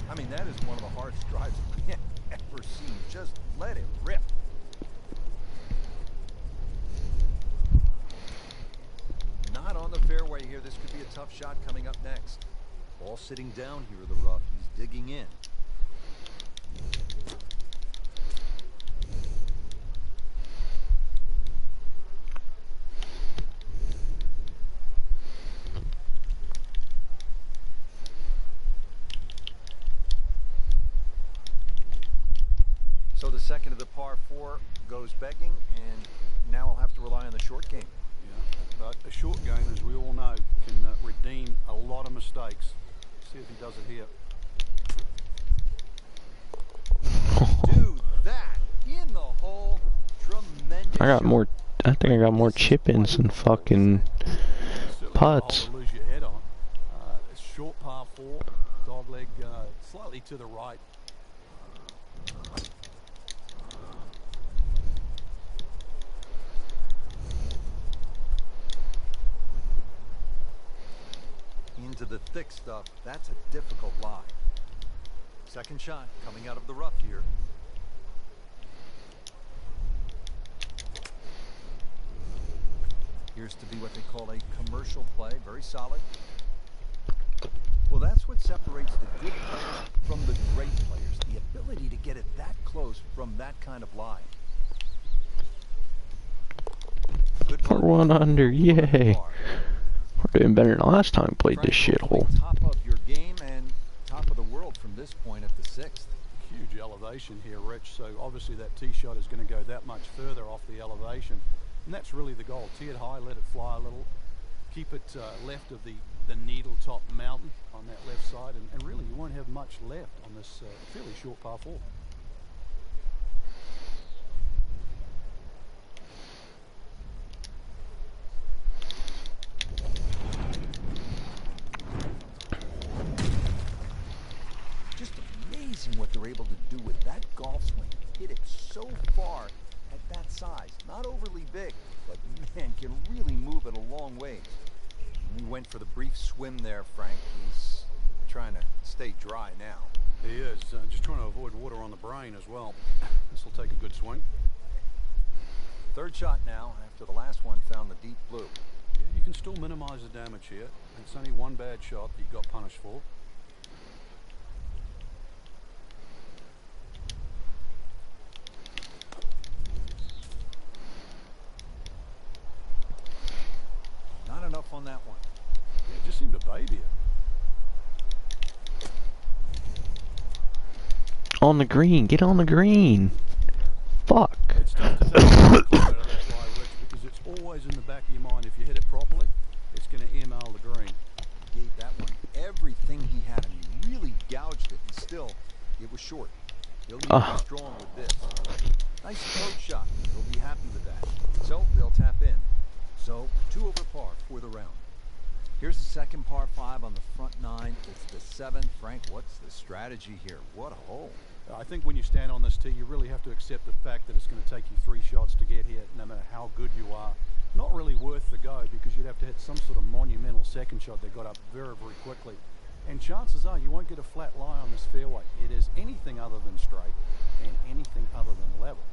I mean, that is one of the hardest drives I've ever seen. Just let it rip. Not on the fairway here. This could be a tough shot coming up next. Ball sitting down here in the rough. He's digging in. So the second of the par 4 goes begging, and now I'll have to rely on the short game. Yeah, but a short game, as we all know, can redeem a lot of mistakes. See if he does it here. Do that in the hole. Tremendous. I think I got more chip-ins than fucking putts. Lose your head on. It's short par 4, dog leg slightly to the right. Into the thick stuff. That's a difficult lie. Second shot coming out of the rough here. Appears to be what they call a commercial play. Very solid. Well, that's what separates the good players from the great players. The ability to get it that close from that kind of lie. Good We're 1 under, yay. We're doing better than last time we played this shithole. Top of your game and top of the world from this point at the 6th. Huge elevation here, Rich, so obviously that tee shot is going to go that much further off the elevation. And that's really the goal. Tee it high, let it fly a little. Keep it left of the needle top mountain on that left side, and really you won't have much left on this fairly short par 4. Just amazing what they're able to do with that golf swing. Hit it so far at that size. Not overly big, but man, can really move it a long ways. He went for the brief swim there, Frank. He's trying to stay dry now. He is. Just trying to avoid water on the brain as well. This will take a good swing. Third shot now after the last one found the deep blue. Yeah, you can still minimize the damage here. It's only one bad shot that you got punished for. Not enough on that one. Yeah, it just seemed to baby it. On the green. Get on the green. Fuck. It's tough to take the out of that fly, Rich, because it's always in the back of your mind. If you hit it properly, it's going to email the green. Gave that one everything he had, and he really gouged it, and still, it was short. He'll need to be strong with this. Nice approach shot. He'll be happy with that. So, they'll tap in. So, 2 over par for the round. Here's the second par 5 on the front 9. It's the 7th. Frank, what's the strategy here? What a hole. I think when you stand on this tee, you really have to accept the fact that it's going to take you 3 shots to get here, no matter how good you are. Not really worth the go, because you'd have to hit some sort of monumental second shot that got up very, very quickly. And chances are you won't get a flat lie on this fairway. It is anything other than straight and anything other than level.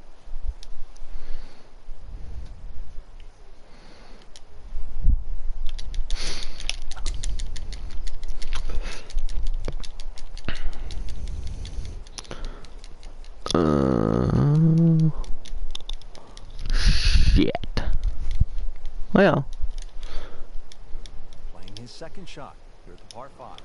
Shit. Well. Playing his second shot. Here's the par 5.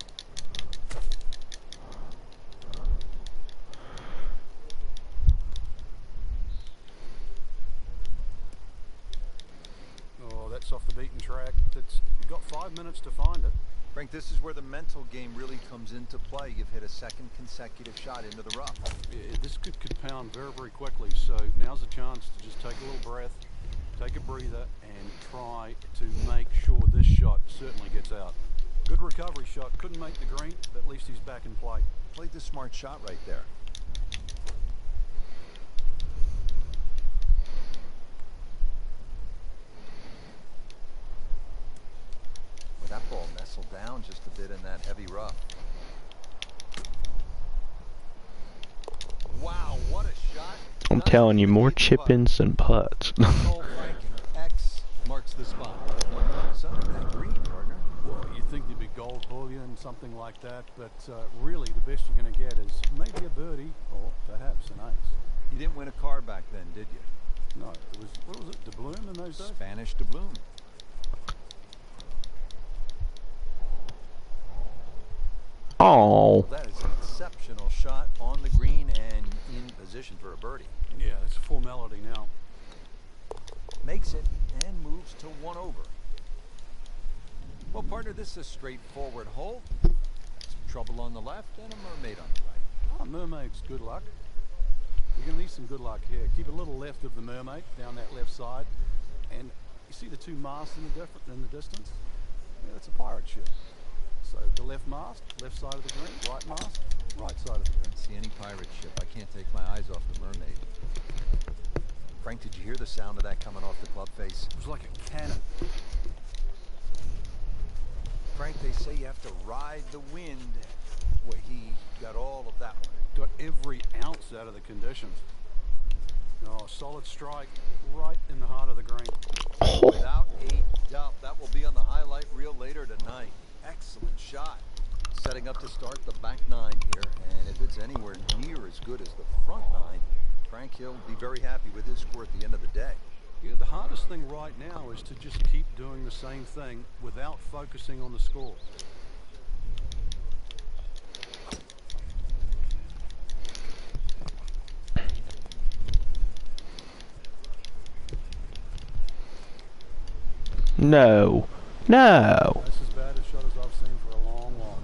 Oh, that's off the beaten track. You've got 5 minutes to find it. Frank, this is where the mental game really comes into play. You've hit a second consecutive shot into the rough. Yeah, this could compound very, very quickly. So now's the chance to just take a little breath, take a breather, and try to make sure this shot certainly gets out. Good recovery shot. Couldn't make the green, but at least he's back in play. Played the smart shot right there. Well, that ball nestled down just a bit in that heavy rough. Wow, what a shot. I'm telling you, more chip-ins than putts. X marks the spot. So, that green, partner. Well, you'd think there'd be gold bullion, something like that, but really the best you're going to get is maybe a birdie or perhaps an ace. You didn't win a car back then, did you? No, it was, what was it, doubloon in those days? Spanish doubloon. Oh. Well, that is an exceptional shot on the green and in position for a birdie. Yeah, it's a formality now. Makes it and moves to 1 over. Well, partner, this is a straightforward hole. Some trouble on the left and a mermaid on the right. Oh, mermaid's good luck. You're going to need some good luck here. Keep a little left of the mermaid, down that left side. And you see the 2 masts in the distance? Yeah, that's a pirate ship. So the left mast, left side of the green, right mast, right side of the green. See any pirate ship. I can't take my eyes off the mermaid. Frank, did you hear the sound of that coming off the club face? It was like a cannon. Frank, they say you have to ride the wind. Boy, he got all of that one. Got every ounce out of the conditions. Oh, solid strike right in the heart of the green. Without a doubt, that will be on the highlight reel later tonight. Excellent shot. Setting up to start the back 9 here, and if it's anywhere near as good as the front 9, Frank, he'll be very happy with his score at the end of the day. Yeah, the hardest thing right now is to just keep doing the same thing without focusing on the score. No. No. That's as bad a shot as I've seen for a long while.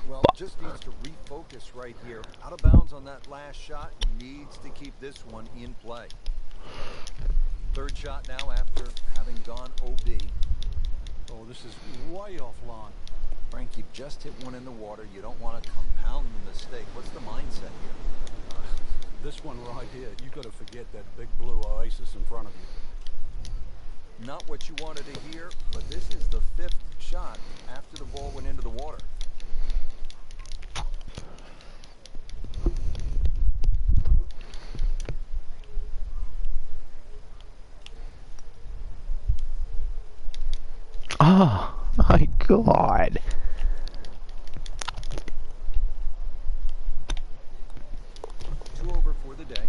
Well, just needs to refocus right here. Out of bounds on that last shot. Needs to keep this one in play. Third shot now after having gone OB. Oh, this is way offline. Frank, you just hit one in the water. You don't want to compound the mistake. What's the mindset here? This one right here, you've got to forget that big blue oasis in front of you. Not what you wanted to hear, but this is the 5th shot after the ball went into the water. Oh my God. Two over for the day.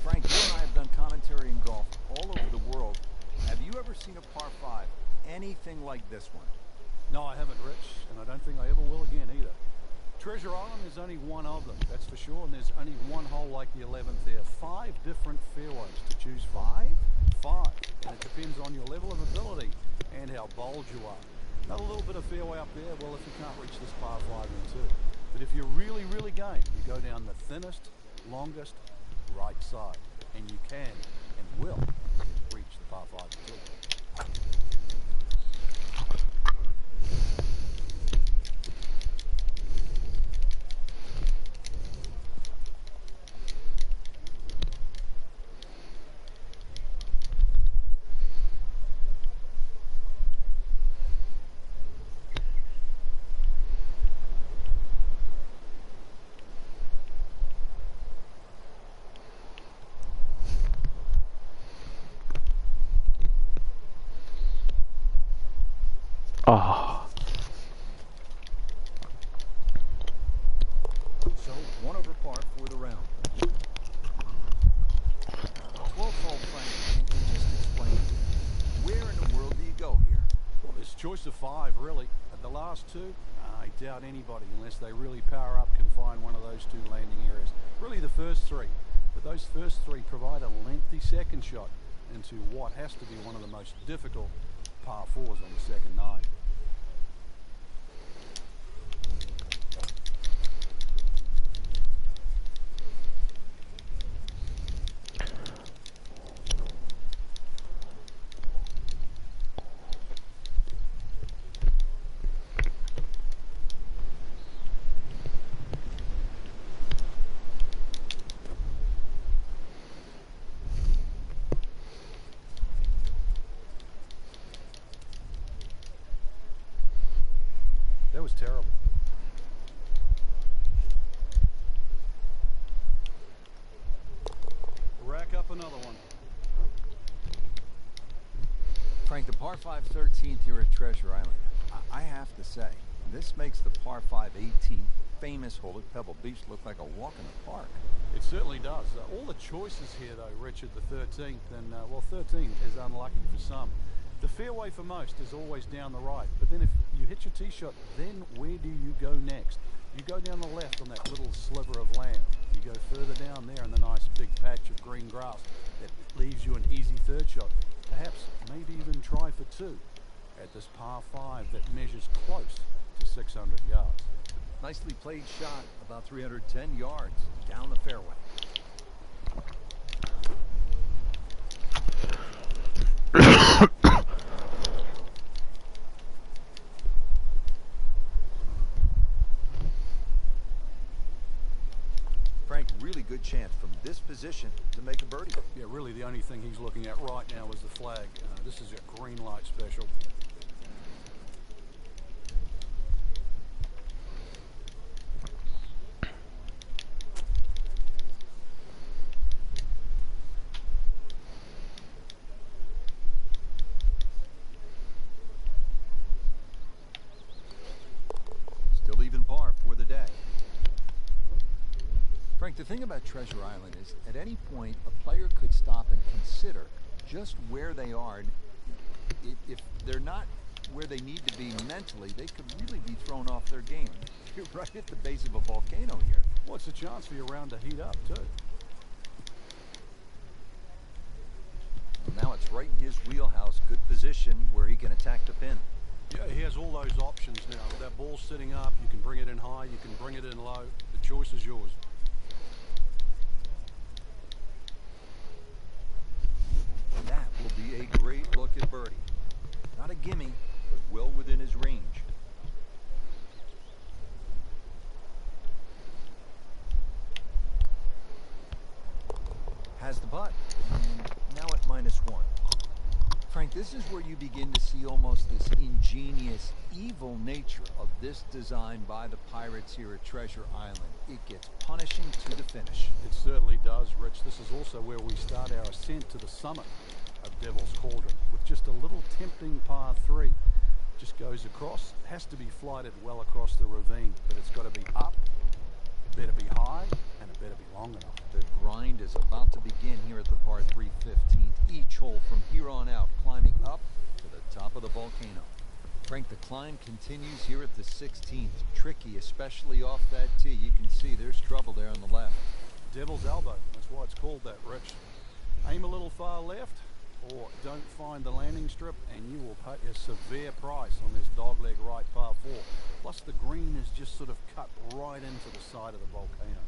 Frank, you and I have done commentary in golf all over the world. Have you ever seen a par 5 anything like this one? No, I haven't, Rich, and I don't think I ever will again either. Treasure Island is only one of them, that's for sure, and there's only one hole like the 11th there. 5 different fairways to choose from. 5, and it depends on your level of ability and how bold you are. Another little bit of fairway up there, well, if you can't reach this par 5 then too. But if you're really, really game, you go down the thinnest, longest, right side, and you can and will reach the par 5 too. Oh. So, 1 over par for the round. 12th hole, Frank, can you just explain where in the world do you go here? Well, there's choice of 5, really. At the last 2, I doubt anybody, unless they really power up, can find one of those 2 landing areas. Really the first 3. But those first 3 provide a lengthy second shot into what has to be one of the most difficult par 4s on the second 9. That was terrible. Rack up another one. Frank, the par 5 13th here at Treasure Island. I have to say, this makes the par 5 18th famous hole at Pebble Beach look like a walk in the park. It certainly does. All the choices here, though, Richard, the 13th, and, well, 13 is unlucky for some. The fairway for most is always down the right, but then if you hit your tee shot, then where do you go next? You go down the left on that little sliver of land. You go further down there in the nice big patch of green grass. That leaves you an easy 3rd shot. Perhaps maybe even try for 2 at this par 5 that measures close to 600 yards. Nicely played shot, about 310 yards down the fairway. Frank, really good chance from this position to make a birdie. Yeah, really the only thing he's looking at right now is the flag. This is a green light special. Still even par for the day. Frank, the thing about Treasure Island is at any point a player could stop and consider just where they are. And if they're not where they need to be mentally, they could really be thrown off their game. You're right at the base of a volcano here. Well, it's a chance for your round to heat up, too. Now it's right in his wheelhouse. Good position where he can attack the pin. Yeah, he has all those options now. With that ball sitting up, you can bring it in high, you can bring it in low. The choice is yours. That will be a great look at birdie. Not a gimme, but well within his range. has the putt. And now at -1. Frank, this is where you begin to see almost this ingenious, evil nature of this design by the Pirates here at Treasure Island. It gets punishing to the finish. It certainly does, Rich. This is also where we start our ascent to the summit of Devil's Cauldron with just a little tempting par 3. Just goes across, has to be flighted well across the ravine, but it's got to be up, it better be high, and it better be long enough. The grind is about to begin here at the par 3 15th. Each hole from here on out climbing up to the top of the volcano. Frank, the climb continues here at the 16th. Tricky, especially off that tee. You can see there's trouble there on the left. Devil's elbow, that's why it's called that, Rich. Aim a little far left, or don't find the landing strip, and you will pay a severe price on this dogleg right par 4. Plus the green is just sort of cut right into the side of the volcano.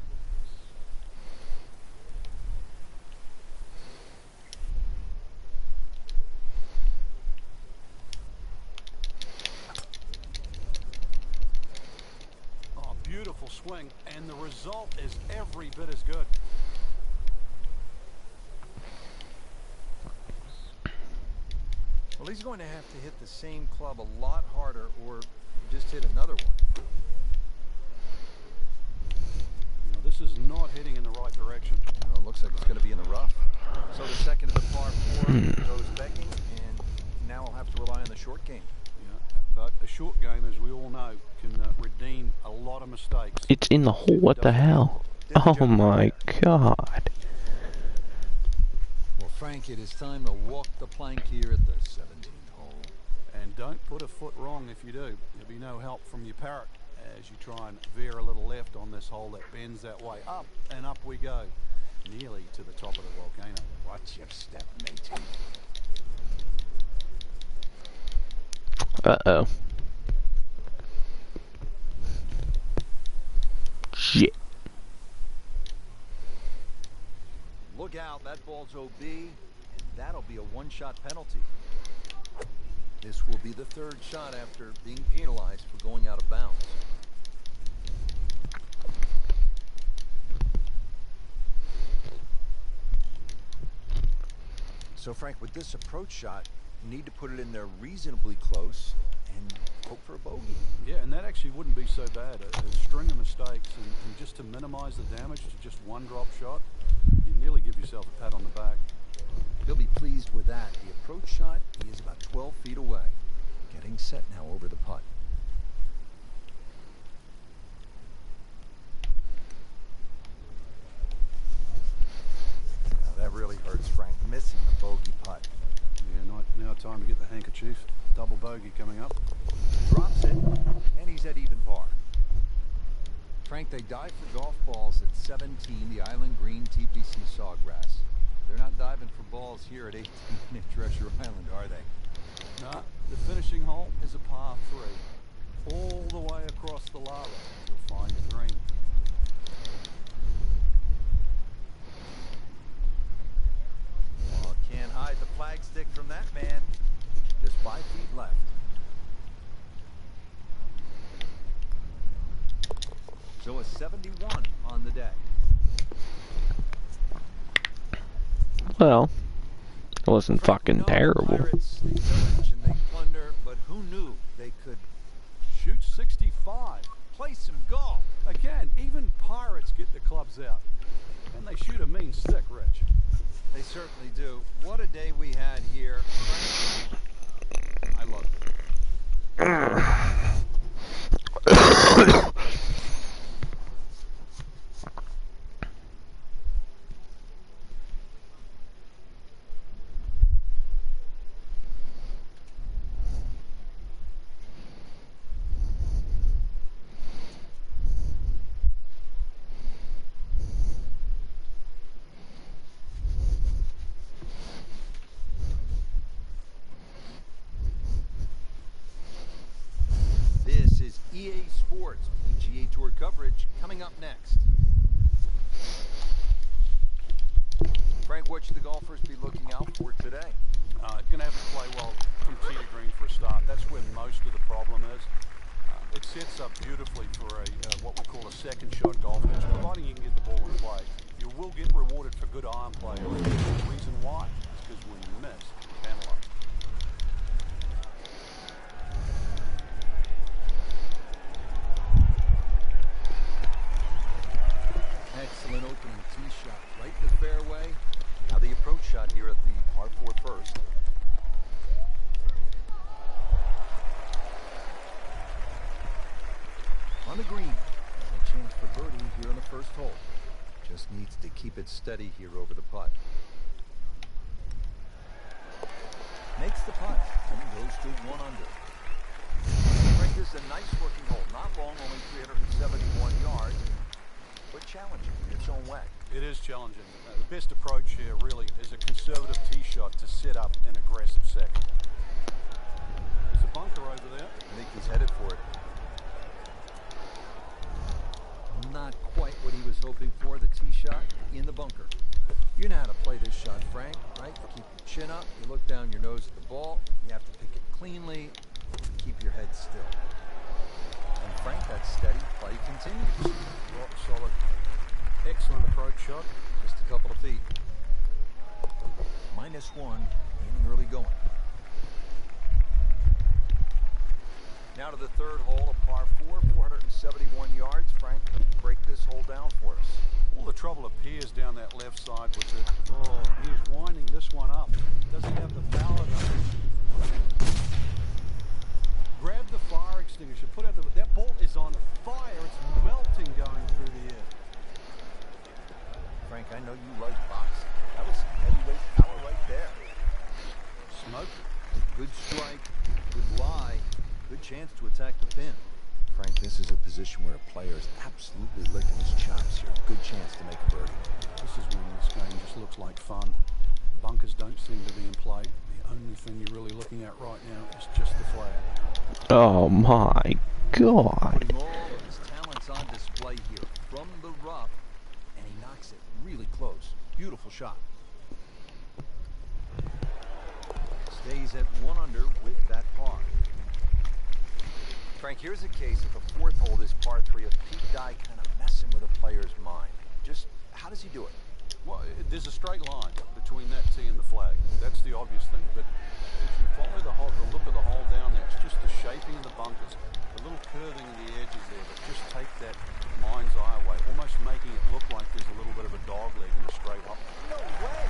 Oh, beautiful swing, and the result is every bit as good. Well, he's going to have to hit the same club a lot harder or just hit another one. You know, this is not heading in the right direction. It looks like it's going to be in the rough. So the second of the par 4 goes begging, and now we'll have to rely on the short game. Yeah, but a short game, as we all know, can redeem a lot of mistakes. It's in the hole. What the hell? Oh my god. Well, Frank, it is time to walk the plank here at the 17th hole. And don't put a foot wrong if you do. There'll be no help from your parrot as you try and veer a little left on this hole that bends that way. Up and up we go, nearly to the top of the volcano. Watch your step, matey. Uh-oh. Shit. Look out, that ball's OB, and that'll be a one-shot penalty. This will be the third shot after being penalized for going out of bounds. So, Frank, with this approach shot, you need to put it in there reasonably close and hope for a bogey. Yeah, and that actually wouldn't be so bad. A string of mistakes, and just to minimize the damage to just one drop shot, you nearly give yourself a pat on the back. He'll be pleased with that. The approach shot, he is about 12 feet away. Getting set now over the putt. Now that really hurts, Frank. Missing the bogey putt. Yeah, now time to get the handkerchief. Double bogey coming up. Drops it, and he's at even par. Frank, they dive for golf balls at 17, the Island Green TPC Sawgrass. They're not diving for balls here at 18 at Treasure Island, are they? Nah, the finishing hole is a par 3. All the way across the lava, you'll find the green. Oh, can't hide the flagstick from that man. Just 5 feet left. So a 71 on the day. Well, it wasn't fucking The terrible. Pirates, they pillage and they plunder, but who knew they could Shoot 65. play some golf? Again, even pirates get the clubs out. And they shoot a mean stick, Rich. They certainly do. What a day we had here. I love it. This is EA Sports PGA Tour coverage coming up next. Frank, what should the golfers be looking out for today? Going to have to play well from tee to green for a start. That's where most of the problem is. It sets up beautifully for a what we call a second shot golf match, providing you can get the ball in play. You will get rewarded for good iron play. The reason why is because when you miss, you penalise. Excellent opening tee shot, right in the fairway. Now the approach shot here at the par 4 first. On the green, a chance for birdie here on the first hole. Just needs to keep it steady here over the putt. Makes the putt and goes to 1 under. Frank, this is a nice looking hole. Not long, only 371 yards. But challenging in its own way. It is challenging. The best approach here really is a conservative tee shot to set up an aggressive second. There's a bunker over there. I think he's headed for it. Not quite what he was hoping for. The tee shot in the bunker. You know how to play this shot, Frank, right? You keep your chin up. You look down your nose at the ball. You have to pick it cleanly. Keep your head still. And Frank, that steady play continues. Rock solid. Excellent approach shot. Just a couple of feet. -1 in early going. Now to the third hole, a par 4, 471 yards. Frank, break this hole down for us. All the trouble appears down that left side with it. Oh, he's winding this one up. Does he have the power though? Grab the fire extinguisher. Put out that ball is on fire. It's melting going through the air. Frank, I know you like boxing. That was heavyweight power right there. Smoke. Good strike, good lie, good chance to attack the pin. Frank, this is a position where a player is absolutely licking his chops here. Good chance to make a birdie. This is when this game just looks like fun. Bunkers don't seem to be in play. The only thing you're really looking at right now is just the flag. Oh my God. Putting all of his talents on display here from the rough, and he knocks it really close. Beautiful shot. Stays at 1 under with that par. Frank, here's a case at the fourth hole, this par 3 of Pete Dye kind of messing with a player's mind. Just how does he do it? Well, there's a straight line between that tee and the flag. That's the obvious thing. But if you follow the look of the hole down there, it's just the shaping of the bunkers, the little curving of the edges there that just take that mind's eye away, almost making it look like there's a little bit of a dog leg in a straight hop. No way!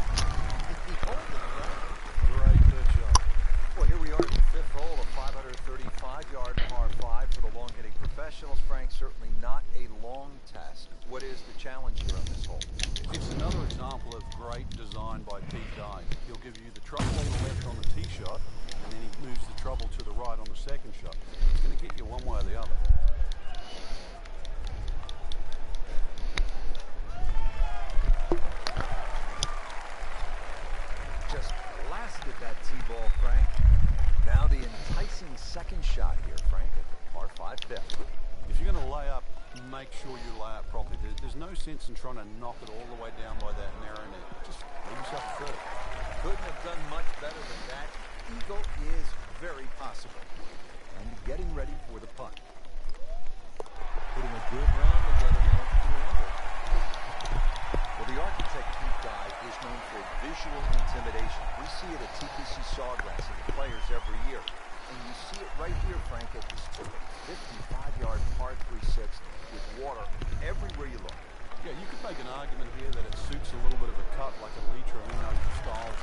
He holds it, right? Great third shot. Well, here we are at the fifth hole, a 535-yard par 5 for the long-hitting professionals. Frank, certainly not a long test. What is the challenge here on this hole? It's another example of great design by Pete Dye. He'll give you the trouble on the left on the tee shot, and then he moves the trouble to the right on the second shot. It's going to get you one way or the other. Just blasted that tee ball, Frank. Now the enticing second shot here, Frank, at the par 5 fifth. If you're going to lay up, make sure you lay up properly. There's no sense in trying to knock it all the way down by that narrow net. Just leave yourself to third. Couldn't have done much better than that. Eagle is very possible. And getting ready for the putt. Putting a good round together now at 3 under. Well, the architect Pete Dye is known for visual intimidation. We see it at TPC Sawgrass at the Players every year. And you see it right here, Frank, at this 55-yard par 3/6 with water everywhere you look. Yeah, you could make an argument here that it suits a little bit of a cut, like a Lee Trevino style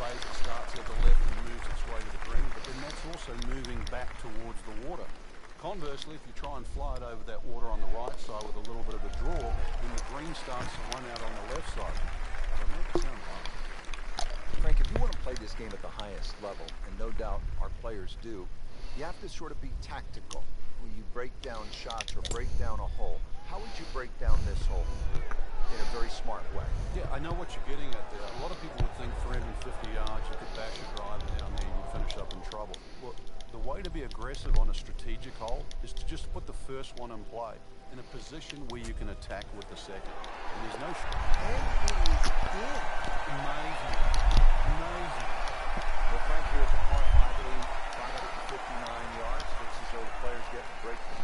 fade that starts at the left and moves its way to the green, but then that's also moving back towards the water. Conversely, if you try and fly it over that water on the right side with a little bit of a draw, then the green starts to run out on the left side. I don't make it sound right. Frank, if you want to play this game at the highest level, and no doubt our players do, you have to sort of be tactical. When you break down shots or break down a hole, how would you break down this hole in a very smart way? Yeah, I know what you're getting at there. A lot of people would think 350 yards, you could bash a driver down there and you'd finish up in trouble. Well, the way to be aggressive on a strategic hole is to just put the first one in play in a position where you can attack with the second. And there's no shot. And it is in. Amazing. Amazing. Well, Frank, here at the par 5 lead, 559 yards. Looks as though the players get a break from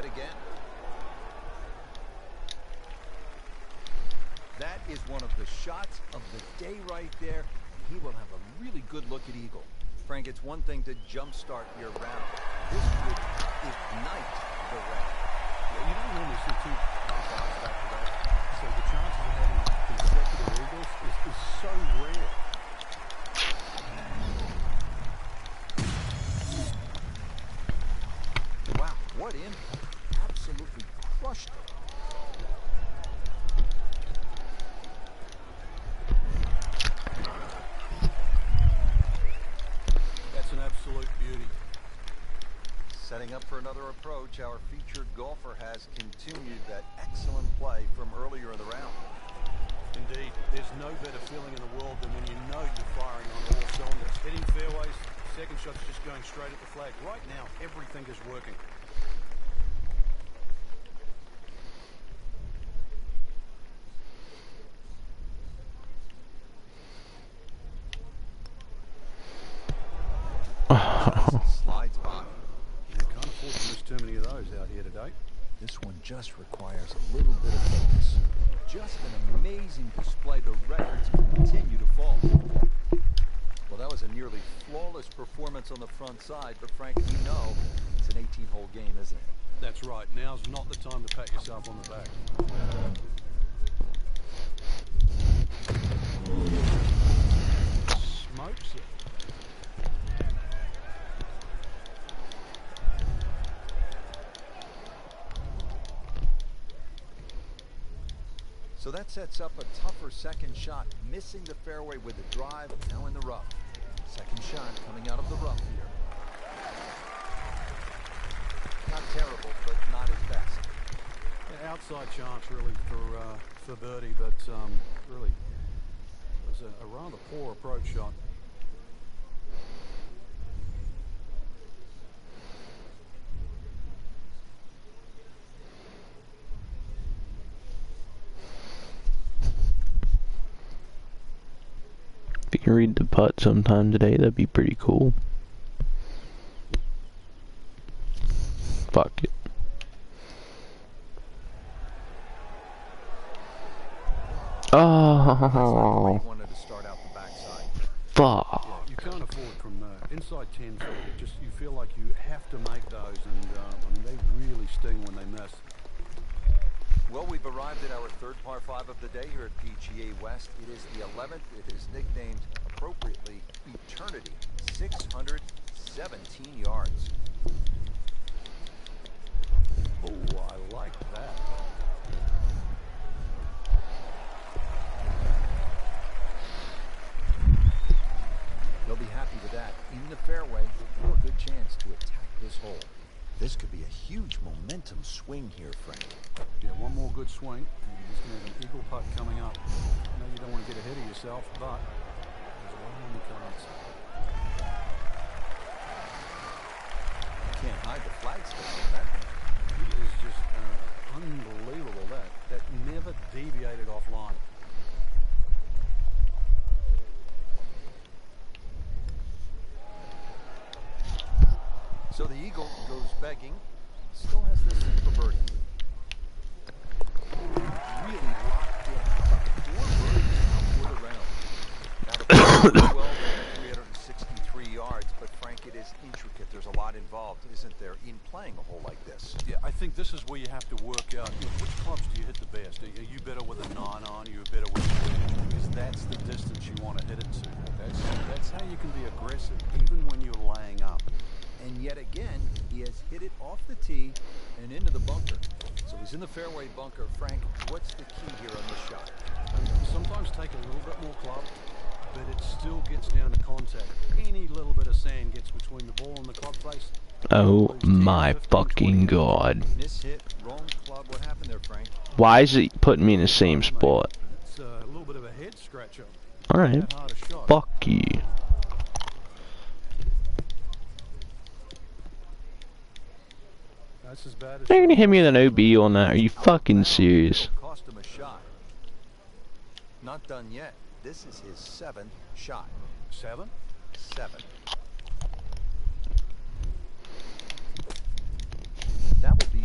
yet again. That is one of the shots of the day right there. He will have a really good look at eagle. Frank, it's one thing to jumpstart your round. This would ignite the round. Yeah, you don't normally see two half-hours back to back. So the chances of having consecutive eagles is so rare. Wow, what impact. Absolutely crushed it. That's an absolute beauty. Setting up for another approach, our featured golfer has continued that excellent play from earlier in the round. Indeed, there's no better feeling in the world than when you know you're firing on all cylinders. Hitting fairways, second shot's just going straight at the flag. Right now, everything is working. Slides by. You can't afford to miss too many of those out here today. This one just requires a little bit of focus. Just an amazing display. The records continue to fall. Well, that was a nearly flawless performance on the front side, but Frank, you know it's an 18-hole game, isn't it? That's right. Now's not the time to pat yourself on the back. Smokes it. So that sets up a tougher second shot, missing the fairway with the drive, now in the rough. Second shot coming out of the rough here. Not terrible, but not his best. Yeah, outside chance really for birdie, but really it was a rather poor approach shot. If you can read the putt sometime today, that'd be pretty cool. Fuck it. Oh, Wanted to start out the backside. fuck. Yeah, you can't afford from inside 10 to just you feel like you have to make those, and I mean they really sting when they miss. Well, we've arrived at our third par 5 of the day here at PGA West. It is the 11th. It is nicknamed appropriately Eternity. 617 yards. Oh, I like that. They'll be happy with that. In the fairway, a good chance to attack this hole. This could be a huge momentum swing here, Frank. Yeah, one more good swing, and he's going to have an eagle putt coming up. I know you don't want to get ahead of yourself, but there's one on the cards. Can't hide the flag stick on that one. He is just unbelievable. That never deviated offline. So the eagle goes begging. Still has this for birdie. Really locked in. About 4 birdies now for the round. Now the par 12 at 363 yards, but Frank, it is intricate. There's a lot involved, isn't there, in playing a hole like this? Yeah, I think this is where you have to work out, you know, which clubs do you hit the best? Are you better with a 9-iron? Are you better with a wedge? Because that's the distance you want to hit it to. That's how you can be aggressive, even when you're laying up. And yet again, he has hit it off the tee and into the bunker. So he's in the fairway bunker. Frank, what's the key here on this shot? Sometimes take a little bit more club, but it still gets down to contact. Any little bit of sand gets between the ball and the club face. Oh my fucking god. Miss hit, wrong club. What happened there, Frank? Why is it putting me in the same spot? It's a little bit of a head scratcher. Alright. That hard a shot. Fuck you. That's as bad as They're gonna hit me with an OB on that. Are you fucking serious? Cost him a shot. Not done yet. This is his 7th shot. 7? 7. That would be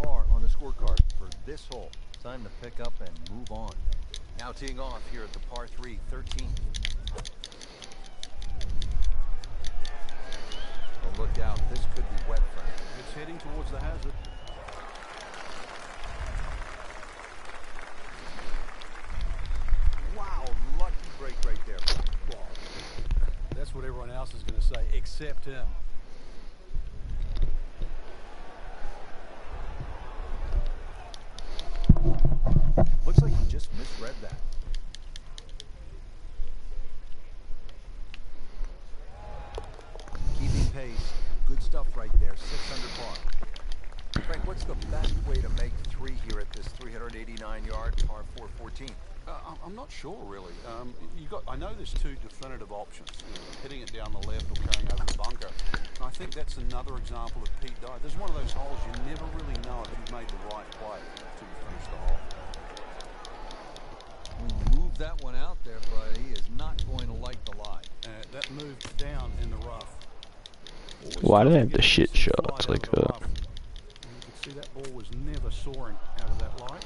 par on the scorecard for this hole. Time to pick up and move on. Now teeing off here at the par 3, 13. Well, look out. This could be wet, Frank. It's heading towards the hazard. Wow, lucky break right there. Wow. That's what everyone else is going to say, except him. Looks like he just misread that. Keeping pace. Good stuff right there. 6 under par. Frank, what's the best way to make 3 here at this 389-yard par 4 14? I'm not sure, really. I know there's 2 definitive options. Hitting it down the left or carrying over the bunker. And I think that's another example of Pete Dye. There's one of those holes you never really know if you've made the right play until you finish the hole. Move that one out there, but he is not going to like the lie. That moved down in the rough. Why do they have the shit shots like that? You can see that ball was never soaring out of that lie.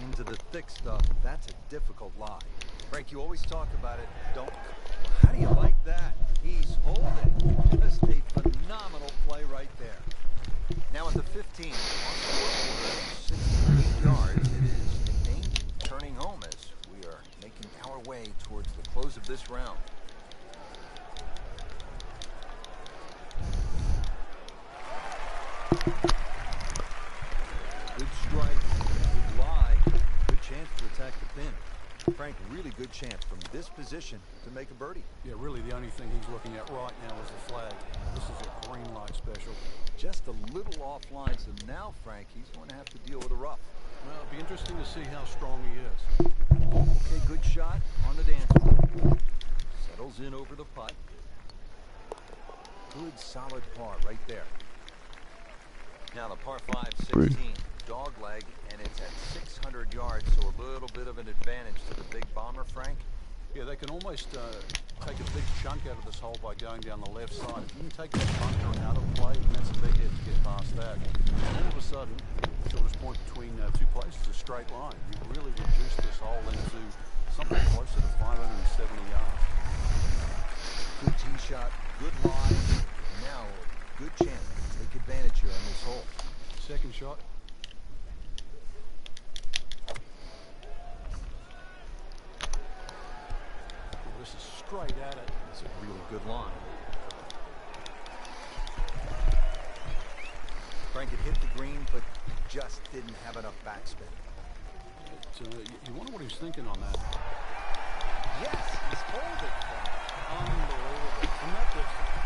Into the thick stuff. That's a difficult lie. Frank, you always talk about it. Don't. How do you like that? He's holding. Just a phenomenal play right there. Now at the 15, on the 68 yards, it is Dane turning home as we are making our way towards the close of this round. Good strike, good lie, good chance to attack the pin. Frank, really good chance from this position to make a birdie. Yeah, really the only thing he's looking at right now is the flag. This is a green light special. Just a little offline, so now, Frank, he's going to have to deal with a rough. Well, it'll be interesting to see how strong he is. Okay, good shot on the dance floor. Settles in over the putt. Good solid par right there. Now the par 5, 16, dog leg, and it's at 600 yards, so a little bit of an advantage to the big bomber, Frank. Yeah, they can almost take a big chunk out of this hole by going down the left side. If you can take that bunker out of play, then that's a big hit to get past that. And all of a sudden, the shortest point between 2 places is a straight line. You've really reduced this hole into something closer to 570 yards. Good tee shot, good line. Now a good chance to take advantage here on this hole. Second shot. This is straight at it. It's a really good line. Frank had hit the green, but just didn't have enough backspin. You wonder what he's thinking on that. Yes, he's holding. Unbelievable. From that distance.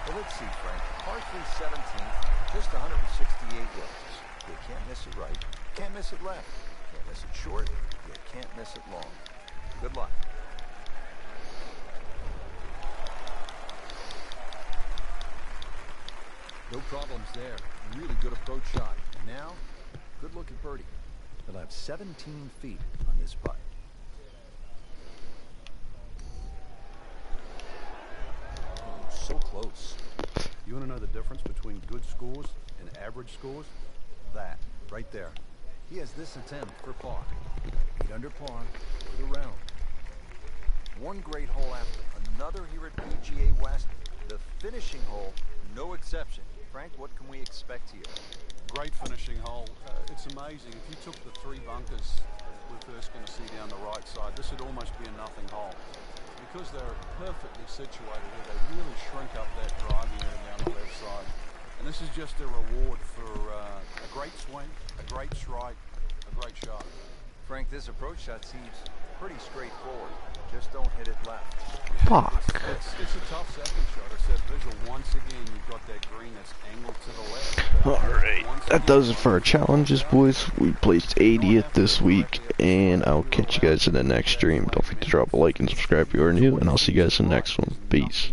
Well, let's see, Frank. Par 3, 17, just 168 yards. You can't miss it right. Can't miss it left. Can't miss it short. You can't miss it long. Good luck. No problems there. Really good approach shot. Now, good look at birdie. He'll have 17 feet on this putt. Oh, so close. You want to know the difference between good scores and average scores? That, right there. He has this attempt for par. 8 under par for the round. One great hole after another here at PGA West. The finishing hole, no exception. Frank, what can we expect here? Great finishing hole. It's amazing. If you took the 3 bunkers we're first going to see down the right side, this would almost be a nothing hole. Because they're perfectly situated here, they really shrink up that driving area down the left side. And this is just a reward for a great swing, a great strike, a great shot. Frank, this approach shot seems pretty straightforward. Just don't hit it left. Fuck. It's a tough second shot. It's that visual. Once again, you've got that green that's angled to the left. Alright, that does it for our challenges, boys. We placed 80th this week, and I'll catch you guys in the next stream. Don't forget to drop a like and subscribe if you are new, and I'll see you guys in the next one. Peace.